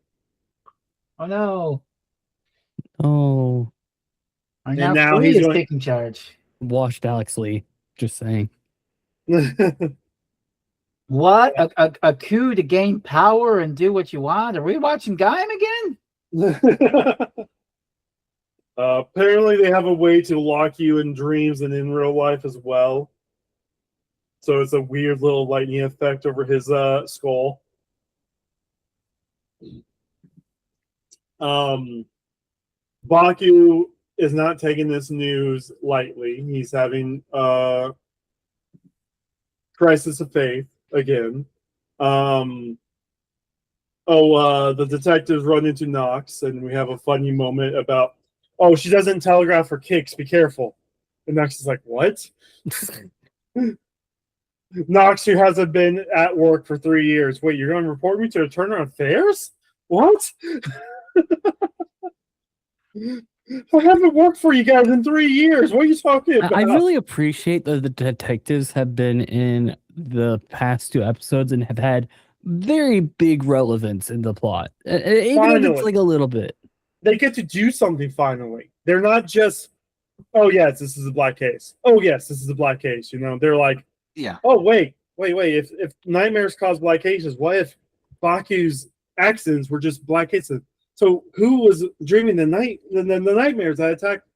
Oh no. Oh. And And now now 3 he's is going- taking charge. Washed Alex Lee. Just saying. What? A coup to gain power and do what you want? Are we watching Gaim again? Apparently, they have a way to lock you in dreams and in real life as well. So it's a weird little lightning effect over his skull. Baku is not taking this news lightly. He's having crisis of faith again. The detectives run into Knox, and we have a funny moment about, oh, she doesn't telegraph her kicks. Be careful. And Knox is like, what? Knox, who hasn't been at work for 3 years. Wait, you're going to report me to the Turner Affairs? What? I haven't worked for you guys in 3 years. What are you talking about? I really appreciate that the detectives have been in the past 2 episodes and have had very big relevance in the plot. Even if it's like a little bit. They get to do something finally. They're not just, oh, yes, this is a black case. Oh, yes, this is a black case. You know, they're like, Yeah. oh, wait. If nightmares cause black cases, what if Baku's accidents were just black cases? So who was dreaming the nightmares that attacked,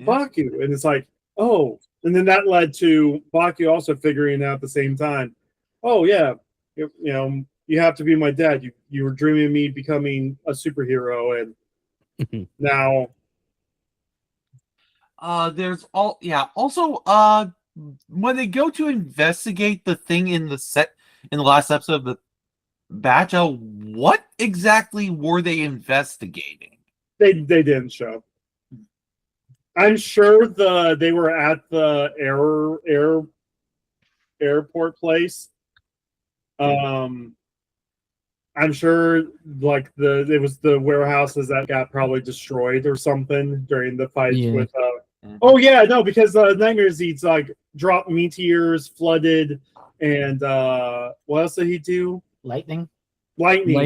Baku? And it's like, oh, and then that led to Baku also figuring out at the same time, oh yeah, you have to be my dad. You were dreaming of me becoming a superhero, and now there's also when they go to investigate the thing in the last episode of the batch, what exactly were they investigating? They didn't show. I'm sure they were at the airport place. I'm sure like it was the warehouses that got probably destroyed or something during the fights with oh yeah, no, because Nightmares eats like dropped meteors, flooded, and what else did he do? Lightning.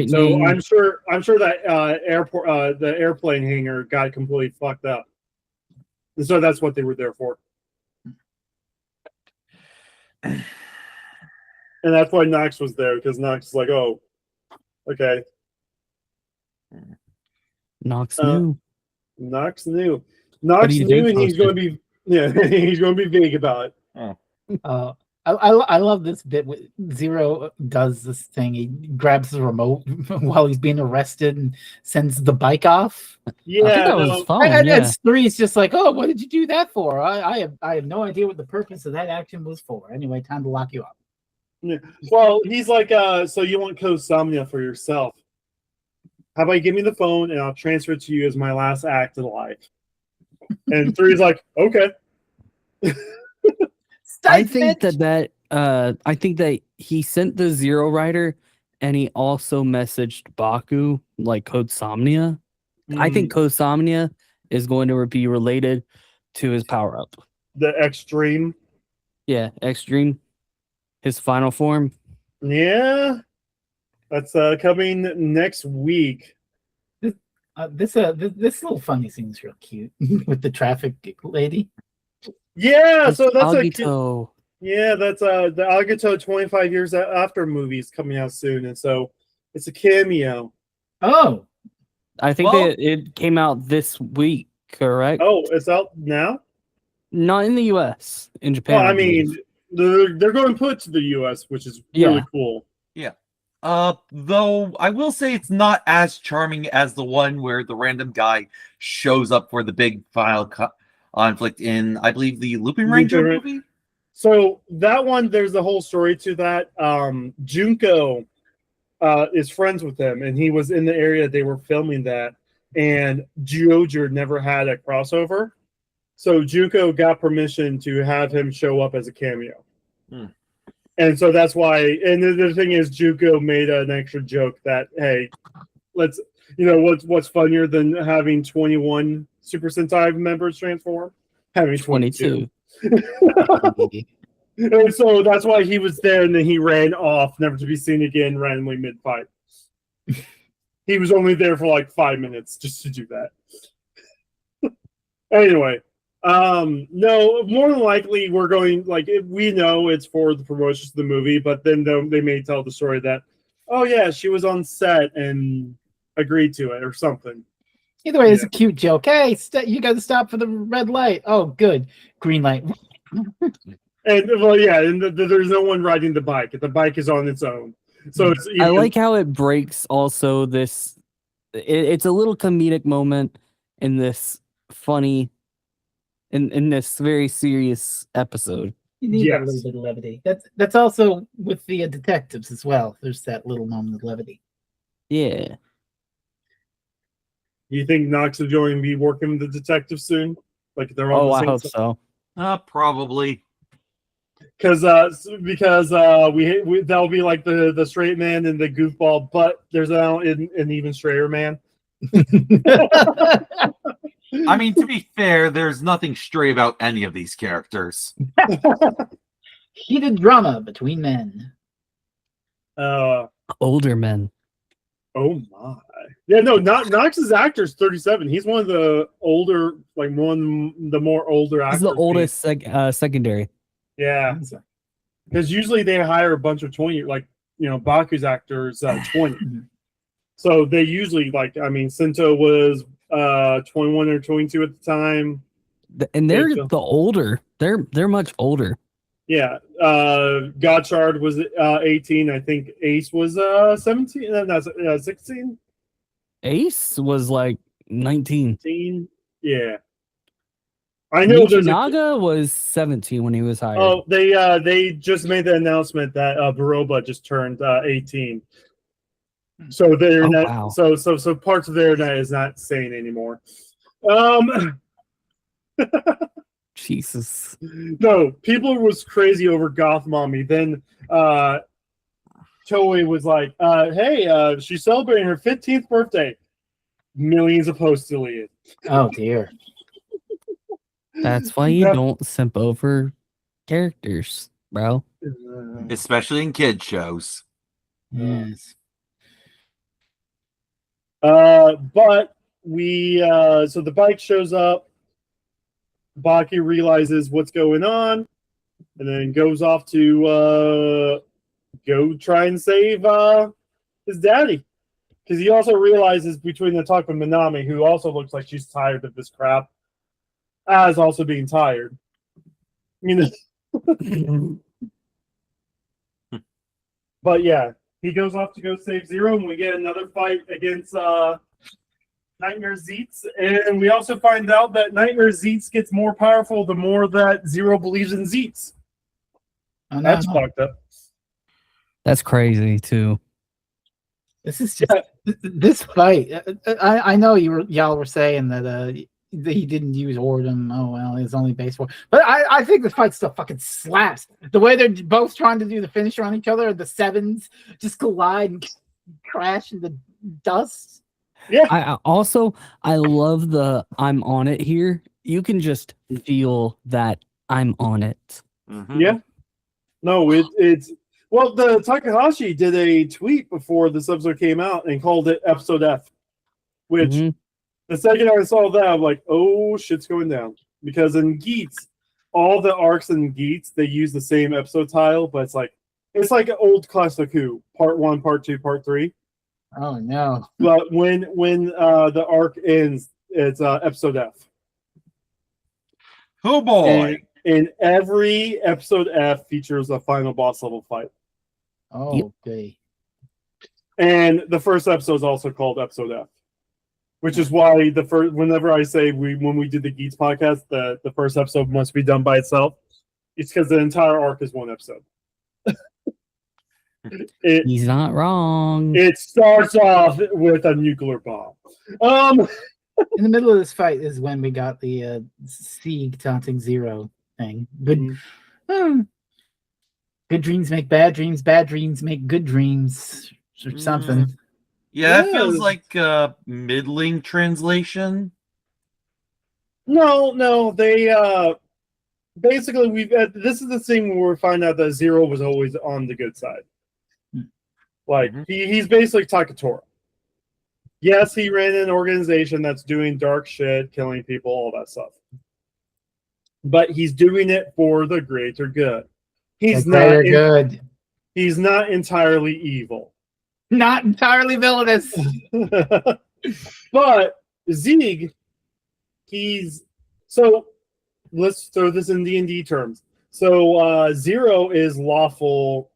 So I'm sure that airport the airplane hangar got completely fucked up. And so that's what they were there for. And that's why Knox was there, because Knox is like, oh, okay. Knox knew. Knox knew, and he's going to be he's going to be vague about it. I love this bit. Zero does this thing. He grabs the remote while he's being arrested and sends the bike off. Yeah, I think that was fun. And Three's just like, oh, what did you do that for? I have no idea what the purpose of that action was for. Anyway, time to lock you up. Yeah. Well, he's like, so you want Kosomnia for yourself? How about you give me the phone and I'll transfer it to you as my last act of life? And Three's like, okay. I think that he sent the Zero Rider and he also messaged Baku like Kosomnia. I think Kosomnia is going to be related to his power up. The Extreme. Yeah, Extreme. His final form. Yeah. That's coming next week. This little funny scene is real cute with the traffic lady. Yeah, so that's Agito. That's the Agito 25 years after movie is coming out soon, and so it's a cameo. Oh, I think it came out this week, correct? Oh, it's out now? Not in the US, in Japan. Well, I mean, they're going to put it to the US, which is really cool. Yeah. Though I will say it's not as charming as the one where the random guy shows up for the big final conflict in, I believe, the Looping Ranger movie. So that one, there's a whole story to that. Junko is friends with him, and he was in the area they were filming that, and Jojer never had a crossover. So Junko got permission to have him show up as a cameo. And so that's why, and the thing is, Junko made an extra joke that, hey, let's, what's funnier than having 21 Super Sentai members transform? Having 22. And so that's why he was there, and then he ran off, never to be seen again, randomly mid-fight. He was only there for like 5 minutes just to do that. Anyway, No, more than likely we're going we know it's for the promotions of the movie, but then they may tell the story that, oh yeah, she was on set and agreed to it or something. Either way, it's a cute joke. Hey, you got to stop for the red light. Oh, good, green light. And well, yeah, and there's no one riding the bike. The bike is on its own. So it's I like how it breaks also this. It's a little comedic moment in this funny, in this very serious episode. You need that little bit of levity. That's also with the detectives as well. There's that little moment of levity. Yeah. You think Knox is going to be working with the detective soon? Like they're all. I hope so. Probably. Because we that'll be like the straight man and the goofball, but there's an even straighter man. I mean, to be fair, there's nothing straight about any of these characters. Heated drama between men. Older men. Oh my. Yeah, no, Knox's actor's 37. He's one of the older, like one of the more older actors. He's the oldest secondary. Yeah. Because usually they hire a bunch of 20, Baku's actors 20. So they usually Sento was 21 or 22 at the time. And they're the older. They're much older. Yeah. Gottschalk was 18. I think Ace was 17. No, 16. Ace was like 19. Yeah. I know Michinaga was 17 when he was hired. Oh, they just made the announcement that Baroba just turned 18. So they're not. Wow. So parts of their internet is not saying anymore. Jesus. No, people was crazy over Goth Mommy. Then Toei was like, "Hey, she's celebrating her 15th birthday." Millions of posts deleted. Oh dear. That's why you don't simp over characters, bro. Especially in kid shows. Yes. But we so the bike shows up. Baki realizes what's going on, and then goes off to go try and save his daddy. Because he also realizes between the talk with Minami, who also looks like she's tired of this crap, as also being tired. But yeah, he goes off to go save Zero, and we get another fight against Nightmare Zeztz. And we also find out that Nightmare Zeztz gets more powerful the more that Zero believes in Zeztz. Oh, no, That's fucked up. That's crazy too. This is just this fight. I know y'all were saying that he didn't use Ordum. Oh well, it's only baseball. But I think the fight still fucking slaps. The way they're both trying to do the finisher on each other, the sevens just collide and crash into dust. Yeah. I love the I'm on it here. You can just feel that I'm on it. Mm-hmm. Yeah. No, it's well, the Takahashi did a tweet before this episode came out and called it Episode F, which the second I saw that, I'm like, oh, shit's going down. Because in Geats, all the arcs in Geats, they use the same episode title, but it's like an old classic Who, Part 1, Part 2, Part 3. Oh, no. But when the arc ends, it's Episode F. Oh, boy. And every Episode F features a final boss level fight. Oh, okay. And the first episode is also called Episode F, which is why whenever I say when we did the Geeks podcast, the first episode must be done by itself. It's because the entire arc is one episode. He's not wrong. It starts off with a nuclear bomb. In the middle of this fight is when we got the Sieg taunting Zero thing. Good dreams make bad dreams make good dreams, or something. Yeah, that feels like a middling translation. No, they basically this is the thing where we find out that Zero was always on the good side. Like he's basically Takatora. Yes, he ran an organization that's doing dark shit, killing people, all that stuff. but he's doing it for the greater good. He's The greater good. He's not entirely evil. Not entirely villainous. But Zeke, so let's throw this in D&D terms. So Zero is lawful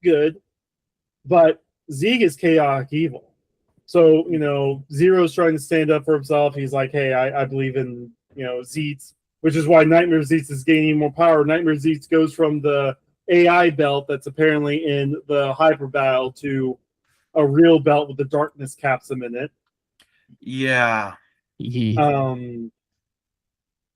good, but Zeke is chaotic evil. So, Zero's trying to stand up for himself. He's like, hey, I believe in, Zeztz, which is why Nightmare Zeztz is gaining more power. Nightmare Zeztz goes from the AI belt that's apparently in the Hyper Battle to a real belt with the darkness capsule in it. Yeah.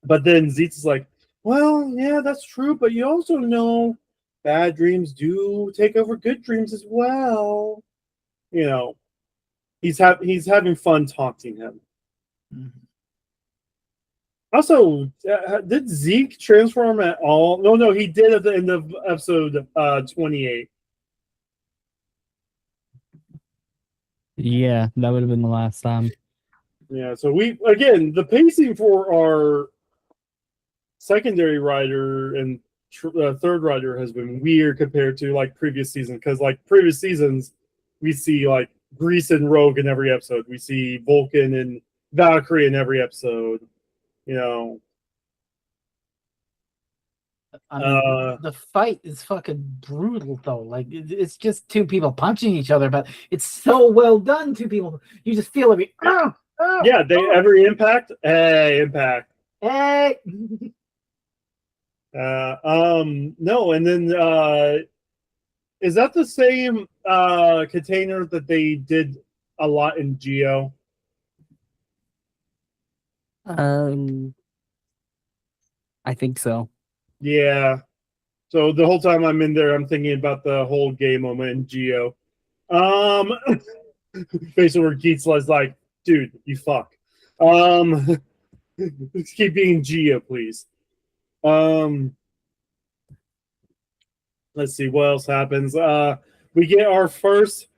But then Zeztz is like, well, yeah, that's true, but you also know bad dreams do take over good dreams as well. He's having fun taunting him. Mhm. Also, did Zeke transform at all? No, he did at the end of episode 28. Yeah, that would have been the last time. Yeah, so the pacing for our secondary rider and third rider has been weird compared to like previous seasons, because like previous seasons we see like Grease and Rogue in every episode. We see Vulcan and Valkyrie in every episode. I mean, the fight is fucking brutal, though. Like, it's just two people punching each other, but it's so well done. Two people, you just feel every. Yeah, every impact. Hey, impact. Hey. No, and then is that the same container that they did a lot in Geo? I think so. Yeah. So the whole time I'm in there, I'm thinking about the whole game moment in Geo. Basically where Geetsla's like, dude, you fuck. Let's keep being Geo, please. Let's see what else happens. We get our first.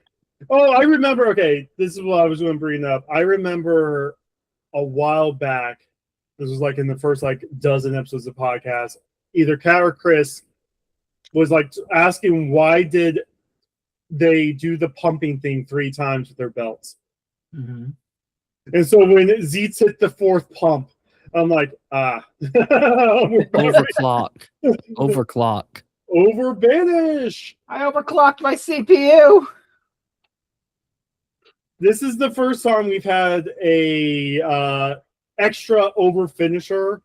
Oh, I remember. Okay, this is what I was going to bring up. I remember a while back. This was like in the first like dozen episodes of the podcast. Either Kat or Chris was like asking why did they do the pumping thing 3 times with their belts. Mm-hmm. And so when Zeztz hit the 4th pump, I'm like, Overclock. Overclock. Overbanish. I overclocked my CPU. This is the first time we've had a extra over finisher.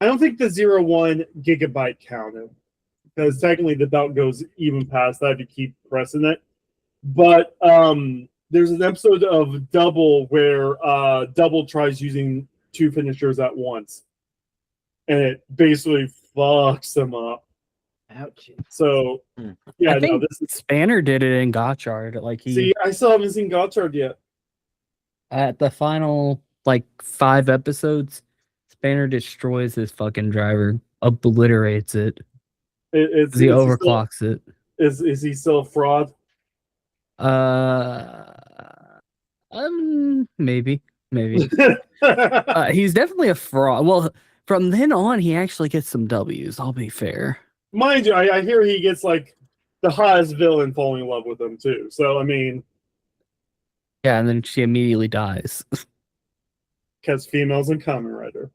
I don't think the 0.1 gigabyte counted, because technically the belt goes even past that if you keep pressing it. But there's an episode of Double where Double tries using 2 finishers at once, and it basically fucks them up. Ouch. So yeah, I think Spanner did it in Gotchard. See, I still haven't seen Gotchard yet. At the final 5 episodes, Spanner destroys his fucking driver, obliterates it. He overclocks it. Is he still a fraud? Maybe. He's definitely a fraud. Well, from then on, he actually gets some W's. I'll be fair. Mind you, I hear he gets like the hottest villain falling in love with him too. So I mean, yeah, and then she immediately dies because females in Kamen Rider.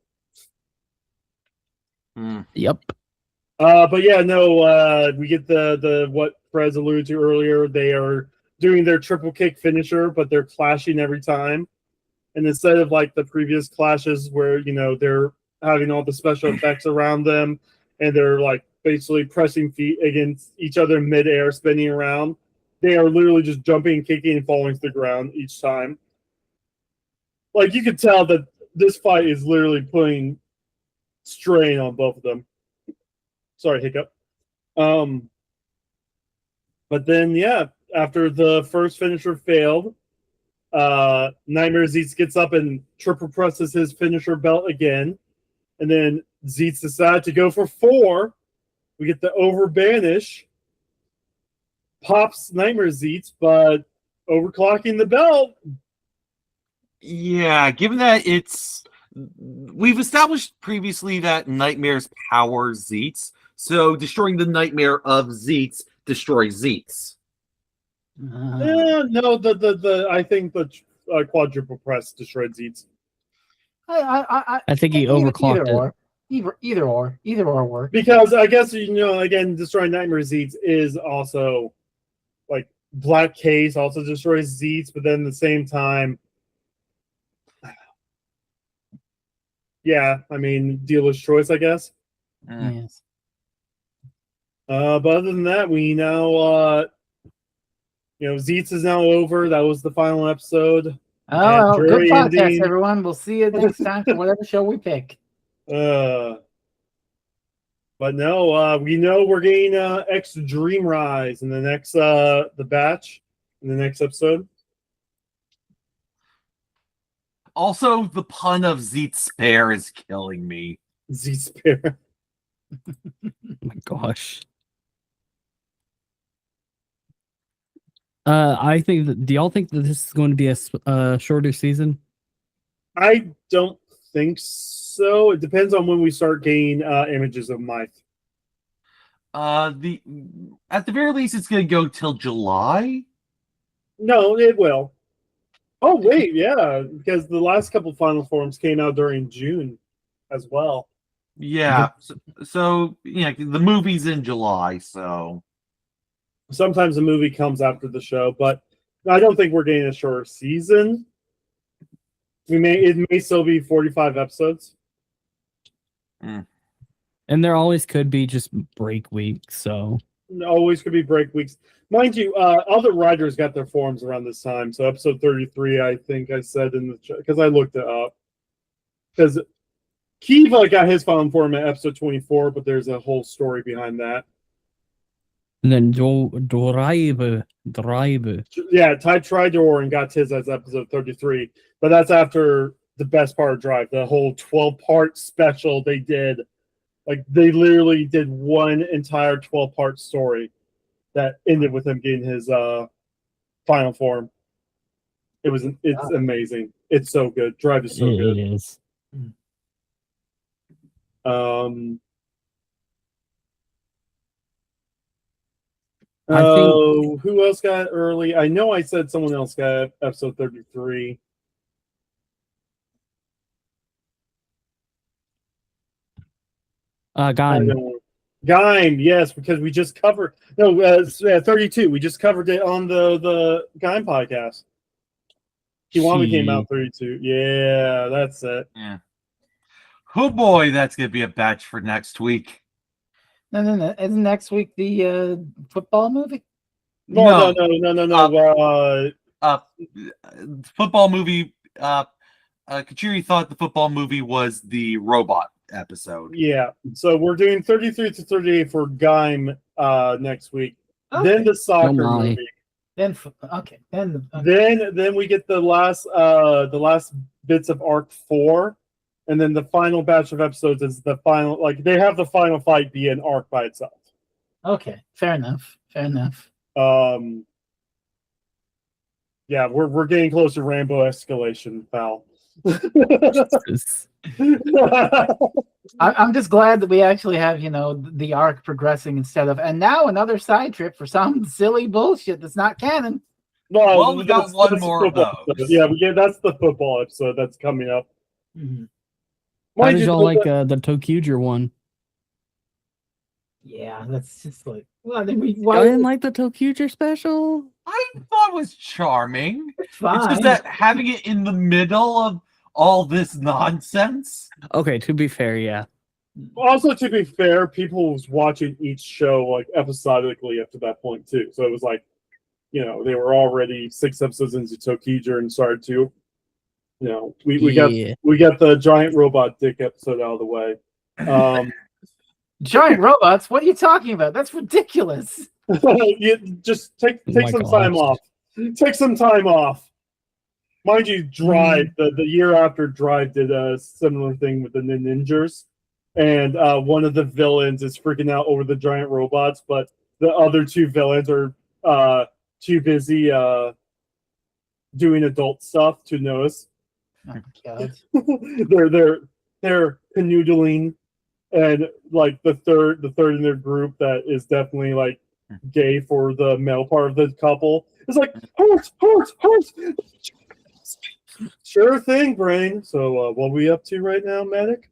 Yep. But yeah, no, we get the what Fred's alluded to earlier. They are doing their triple kick finisher, but they're clashing every time. And instead of like the previous clashes where they're having all the special effects around them and they're like basically pressing feet against each other mid-air, spinning around, they are literally just jumping, kicking, and falling to the ground each time. Like you could tell that this fight is literally putting strain on both of them. Sorry, hiccup. But then, yeah, after the first finisher failed, Nightmare Zeztz gets up and triple presses his finisher belt again. And then Zeztz decides to go for 4. We get the overbanish. Pops Nightmare Zeztz, but overclocking the belt. Yeah, given that it's we've established previously that nightmares power Zeztz, so destroying the nightmare of Zeztz destroys Zeztz. No, I think the quadruple press destroyed Zeztz. I think he overclocked it. Either or work. Because I guess, again, destroying nightmare Zeztz is also like Black Case also destroys Zeztz, but then at the same time, yeah, I mean, dealer's choice, I guess. Yes. But other than that, we now, Zeztz is now over. That was the final episode. Oh, good Jury podcast, ending. everyone. We'll see you next time for whatever show we pick. But no, we know we're getting X Dream Rise in the next the batch in the next episode. Also, the pun of Zeztz Spare is killing me. Zeztz Spare. Oh my gosh. I think that. Do y'all think that this is going to be a shorter season? I don't think so. It depends on when we start getting images of Mike. At the very least, it's going to go till July. No, it will. Oh wait, yeah, because the last couple final forms came out during June as well. Yeah, so the movie's in July, so Sometimes the movie comes after the show, but I don't think we're getting a shorter season. It may still be 45 episodes. And there always could be just break weeks, so Always could be break weeks. Mind you, other writers got their forms around this time. So episode 33, I think I said in the chat, because I looked it up. Because Kiva got his final form at episode 24, but there's a whole story behind that. and then Drive. Yeah, Ty Tridor and got his as episode 33, but that's after the best part of Drive, the whole 12-part special they did. Like, they literally did one entire 12-part story that ended with him getting his final form. It's amazing. It's so good. Drive is so good. It is. Who else got early? I know I said someone else got episode 33. Gaim, yes, because we just covered 32. We just covered it on the Gaim podcast. Kiwami came out 32. Yeah, that's it. yeah. Oh boy, that's gonna be a batch for next week. No. Isn't next week the football movie? No. Football movie. Kachiri thought the football movie was the robot episode. Yeah, so we're doing 33 to 38 for Gaim next week. Okay. Then the soccer movie. Then we get the last bits of Arc 4, and then the final batch of episodes is the final. Like, they have the final fight be an arc by itself. Okay, fair enough. Yeah, we're getting close to Rambo escalation, pal. I'm just glad that we actually have, the arc progressing instead of, and now another side trip for some silly bullshit that's not canon. Well, we got one more of those. Yeah, that's the football episode that's coming up. Mm-hmm. How did y'all like the Tokuger one? Yeah, that's just like, well, I I didn't like the Tokuger special. I thought it was charming. It's fine. It's just that having it in the middle of all this nonsense. Okay, to be fair, yeah. Also, to be fair, people was watching each show like episodically up to that point too. So it was like, they were already 6 episodes into Tokuger and started to, we got the giant robot dick episode out of the way. Giant robots? What are you talking about? That's ridiculous. You just take some time off. Take some time off. Mind you, Drive, the year after Drive did a similar thing with the Ninjas, and one of the villains is freaking out over the giant robots, but the other 2 villains are too busy doing adult stuff to notice. Oh my god. they're canoodling, and like the third in their group that is definitely like gay for the male part of the couple. It's like horse. Sure thing, brain. So what are we up to right now, medic?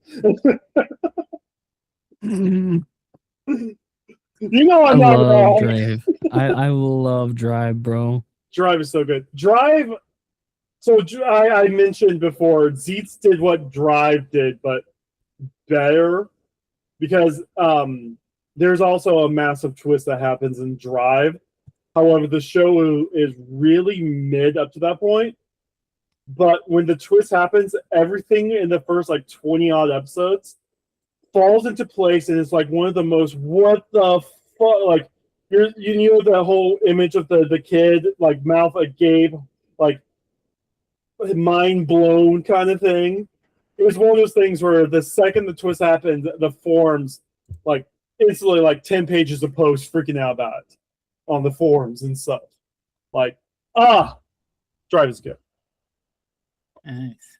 You know I I'm not love wrong. Drive. I love Drive, bro. Drive is so good. Drive. So I mentioned before, Zeztz did what Drive did, but better, because there's also a massive twist that happens in Drive. However, the show is really mid up to that point. But when the twist happens, everything in the first like 20 odd episodes falls into place, and it's like one of the most what the fuck, like you know the whole image of the kid like mouth agape, like mind blown kind of thing. It was one of those things where the second the twist happened, the forums like instantly like 10 pages of posts freaking out about it on the forums and stuff. Like, Drive is good. Nice.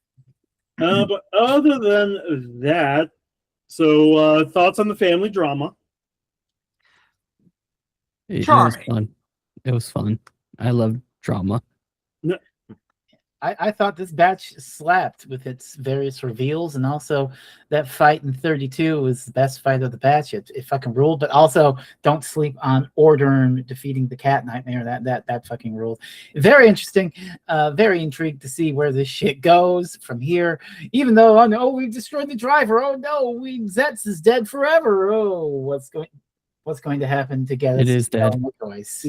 But other than that, so thoughts on the family drama? It was Charming. fun. It was fun. I love drama. I thought this batch slapped with its various reveals, and also that fight in 32 was the best fight of the batch. It fucking ruled, but also don't sleep on Order defeating the cat nightmare. That fucking ruled. Very interesting. Very intrigued to see where this shit goes from here. Even though, oh no, we destroyed the driver. Oh no, Zeztz is dead forever. Oh, what's going to happen to get us? It is dead. Choice.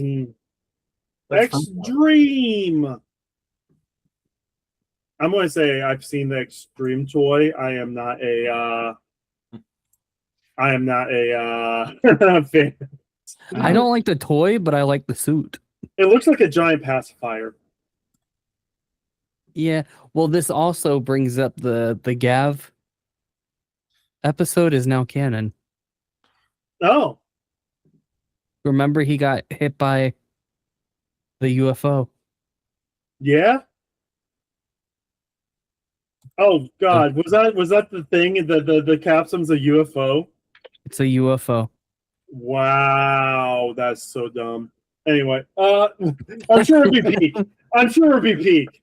Extreme. I'm going to say I've seen the Extreme toy. I am not a fan. I don't like the toy, but I like the suit. It looks like a giant pacifier. Yeah. Well, this also brings up the Gav episode is now canon. Oh, Remember, he got hit by the UFO. yeah. Oh God, was that the thing? The capsum's a UFO. It's a UFO. Wow, that's so dumb. Anyway, I'm sure it'd be peak. I'm sure it'd be peak.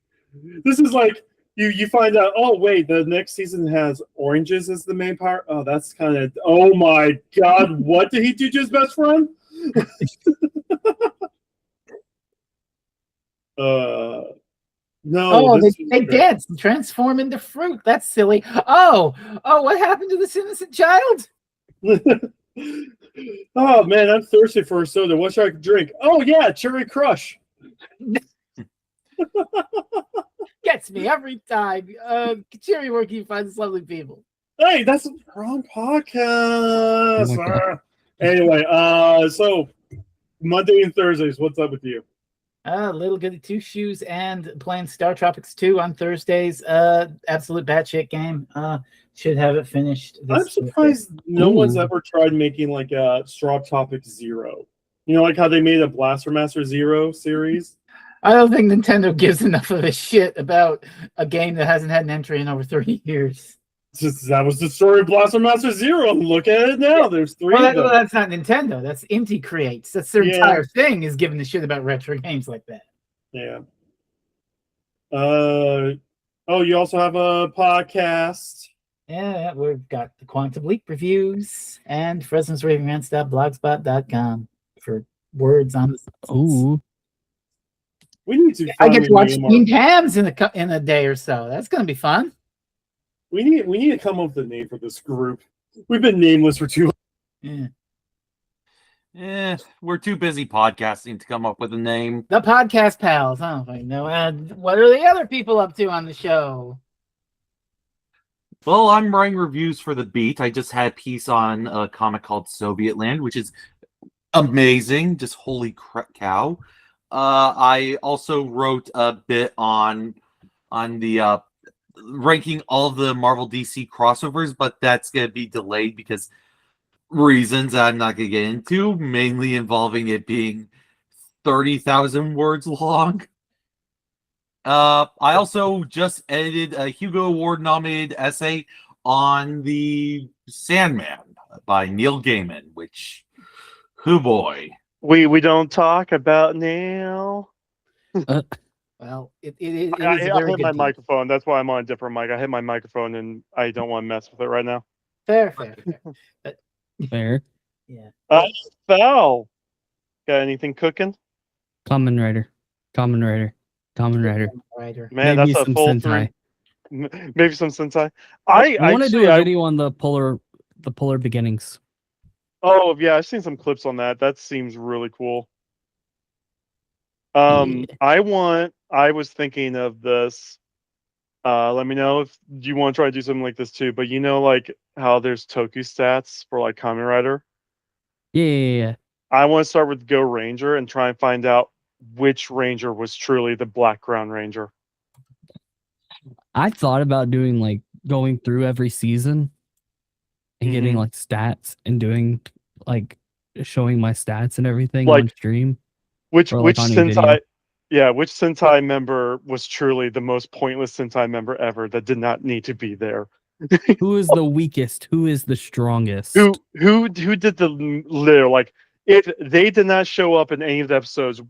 This is like you find out. Oh wait, the next season has oranges as the main part. Oh, that's kind of. Oh my God, what did he do to his best friend? No. Oh, they dance and transform into fruit. That's silly. Oh, what happened to this innocent child? Oh man, I'm thirsty for a soda. What should I drink? Oh yeah, Cherry Crush. Gets me every time. Cherry, where can you find these lovely people? Hey, that's the wrong podcast. Oh Anyway, so Monday and Thursdays, what's up with you? Little Goody Two Shoes and playing Star Tropics 2 on Thursdays. Absolute batshit game. Should have it finished. I'm surprised no one's ever tried making like a Straw Topic Zero. You know, like how they made a Blaster Master Zero series? I don't think Nintendo gives enough of a shit about a game that hasn't had an entry in over 30 years. That was the story of Blaster Master Zero. Look at it now. There's three of them. Well, that's not Nintendo. That's Inti Creates. That's their entire thing, is giving a shit about retro games like that. Yeah. You also have a podcast. Yeah, we've got the Quantum Leap reviews and Fresno's Raving Rants.blogspot.com for words on the substance. Ooh. We need to. I get to watch Steamed Hams in a day or so. That's going to be fun. We need to come up with a name for this group. We've been nameless for too long. Yeah. We're too busy podcasting to come up with a name. The Podcast Pals. I don't fucking know. What are the other people up to on the show? Well, I'm writing reviews for The Beat. I just had a piece on a comic called Soviet Land, which is amazing. Just holy cow. I also wrote a bit on the ranking all of the Marvel DC crossovers, but that's going to be delayed because reasons I'm not going to get into, mainly involving it being 30,000 words long. I also just edited a Hugo Award nominated essay on the Sandman by Neil Gaiman, which, who boy. We don't talk about Neil. Well, it is a I very hit good my team. microphone. That's why I'm on a different mic. I hit my microphone and I don't want to mess with it right now. Fair. But, Fair. yeah. Foul. Got anything cooking? Kamen Rider. Writer. Man, Maybe that's a some full Sentai. three. Maybe some Sentai. I want to do a I video on the polar beginnings. Oh yeah, I've seen some clips on that. That seems really cool. Yeah. I was thinking of this. Let me know if you want to try to do something like this too. But you know, like how there's Toku stats for like Kamen Rider. Yeah. I want to start with Go Ranger and try and find out which Ranger was truly the Black Ground Ranger. I thought about doing like going through every season and getting like stats and doing like showing my stats and everything Like, on stream. Which Or, like, on a video. Sentai? Yeah, which Sentai member was truly the most pointless Sentai member ever that did not need to be there? Who is the weakest? Who is the strongest? Who did the little like if they did not show up in any of the episodes,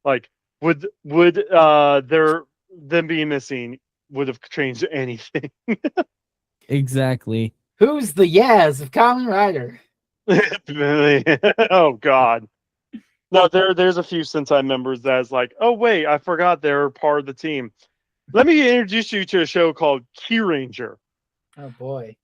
like would them being missing would have changed anything? Exactly. Who's the Yaz of Kamen Rider? Oh God. No, there's a few Sentai members that's like, oh wait, I forgot they're part of the team. Let me introduce you to a show called Key Ranger. Oh boy.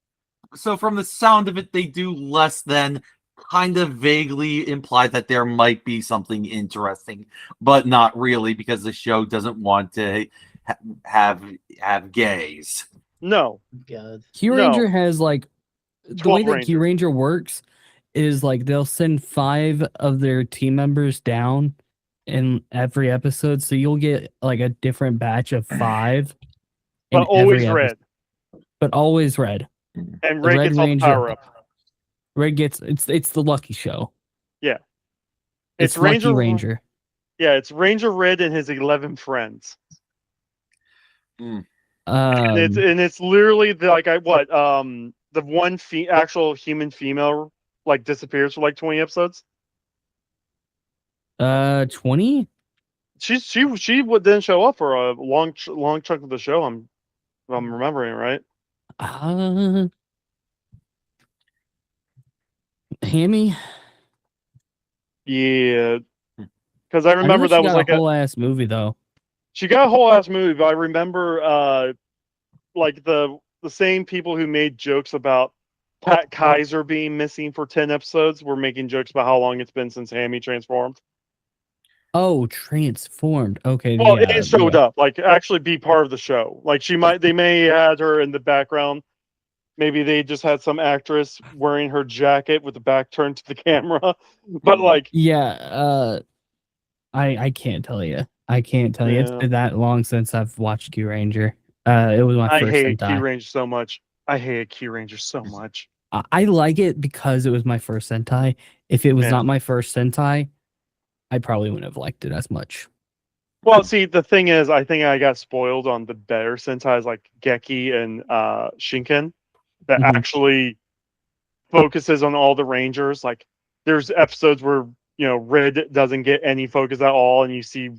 So from the sound of it, they do less than kind of vaguely imply that there might be something interesting, but not really because the show doesn't want to have gays. No. God. Key No. Ranger has like the 12 way that Key Ranger works is like they'll send 5 of their team members down in every episode, so you'll get like a different batch of 5. But in always every red. episode. But always red. And The Red Red gets all the Ranger. power up. Red gets it's the lucky show. Yeah. It's Ranger Lucky Ranger. Yeah, it's Ranger Red and his 11 friends. And it's literally the one actual human female like disappears for like 20 episodes. 20? She didn't show up for a long chunk of the show. If I'm remembering right. Hammy? Yeah, because I remember she that was got like a whole ass movie though. she got a whole ass movie, but I remember like the same people who made jokes about Pat Kaiser being missing for 10 episodes were making jokes about how long it's been since Hammy transformed. Oh, transformed. Okay, Well, yeah, it showed up, like actually be part of the show. Like they may have had her in the background. Maybe they just had some actress wearing her jacket with the back turned to the camera. But like, yeah, I can't tell you. I can't tell you. It's been that long since I've watched Q Ranger. It was my I first hate Sentai. Key Ranger so much. I hated Key Ranger so much. I like it because it was my first Sentai. If it was not my first Sentai, I probably wouldn't have liked it as much. Well, see, the thing is, I think I got spoiled on the better Sentais like Geki and Shinken that actually focuses on all the Rangers. Like, there's episodes where, Red doesn't get any focus at all, and you see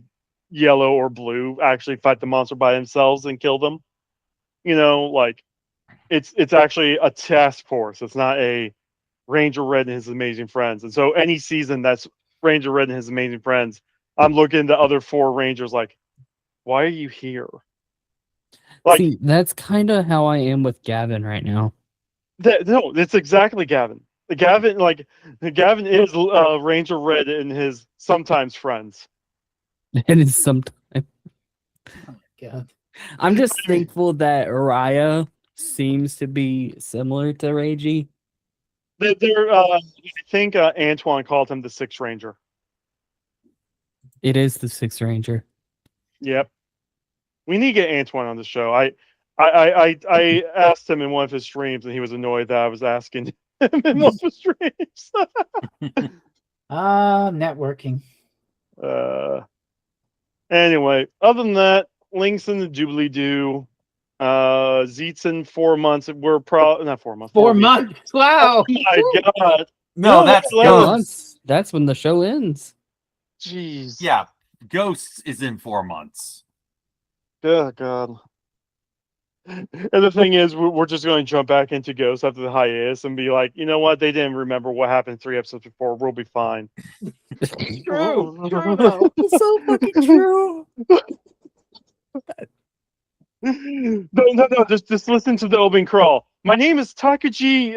Yellow or Blue actually fight the monster by themselves and kill them. Like, it's actually a task force. It's not a Ranger Red and his amazing friends. And so any season that's Ranger Red and his amazing friends, I'm looking at the other 4 Rangers like, why are you here? Like, see, that's kind of how I am with Gavin right now. No, it's exactly Gavin. Gavin is Ranger Red and his sometimes friends. And it's sometimes. God. I'm just thankful that Raya seems to be similar to Reiji. I think Antoine called him the Sixth Ranger. It is the Sixth Ranger. Yep. We need to get Antoine on the show. I asked him in one of his streams, and he was annoyed that I was asking him in one of his streams. Networking. Anyway, other than that, Link's in the doobly doo. Zeztz in 4 months. We're probably not 4 months. 4 weeks. months. Wow. Oh my god. No, that's Let Four us- Ghosts. months. That's when the show ends. Jeez. Yeah, Ghosts is in 4 months. Oh god. And the thing is, we're just going to jump back into Ghost after the hiatus and be like, you know what? They didn't remember what happened 3 episodes before. We'll be fine. True. True though. It's so fucking true. No. Just listen to the opening crawl. My name is Takaji.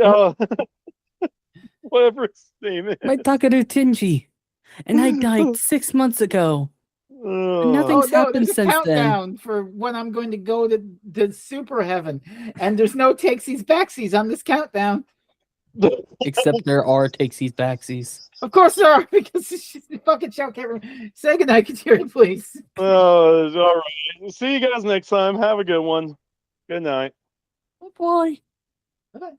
Whatever his name is. My Takaru Tinji. And I died 6 months ago. Nothing- Oh Things no, happened there's a since then. countdown for when I'm going to go to super heaven, and there's no takesies backsies on this countdown. Except there are takesies backsies. Of course there are, because the fucking show can't remember. Say goodnight, Kateri, please. All right. See you guys next time. Have a good one. Good night. Oh boy. Bye-bye.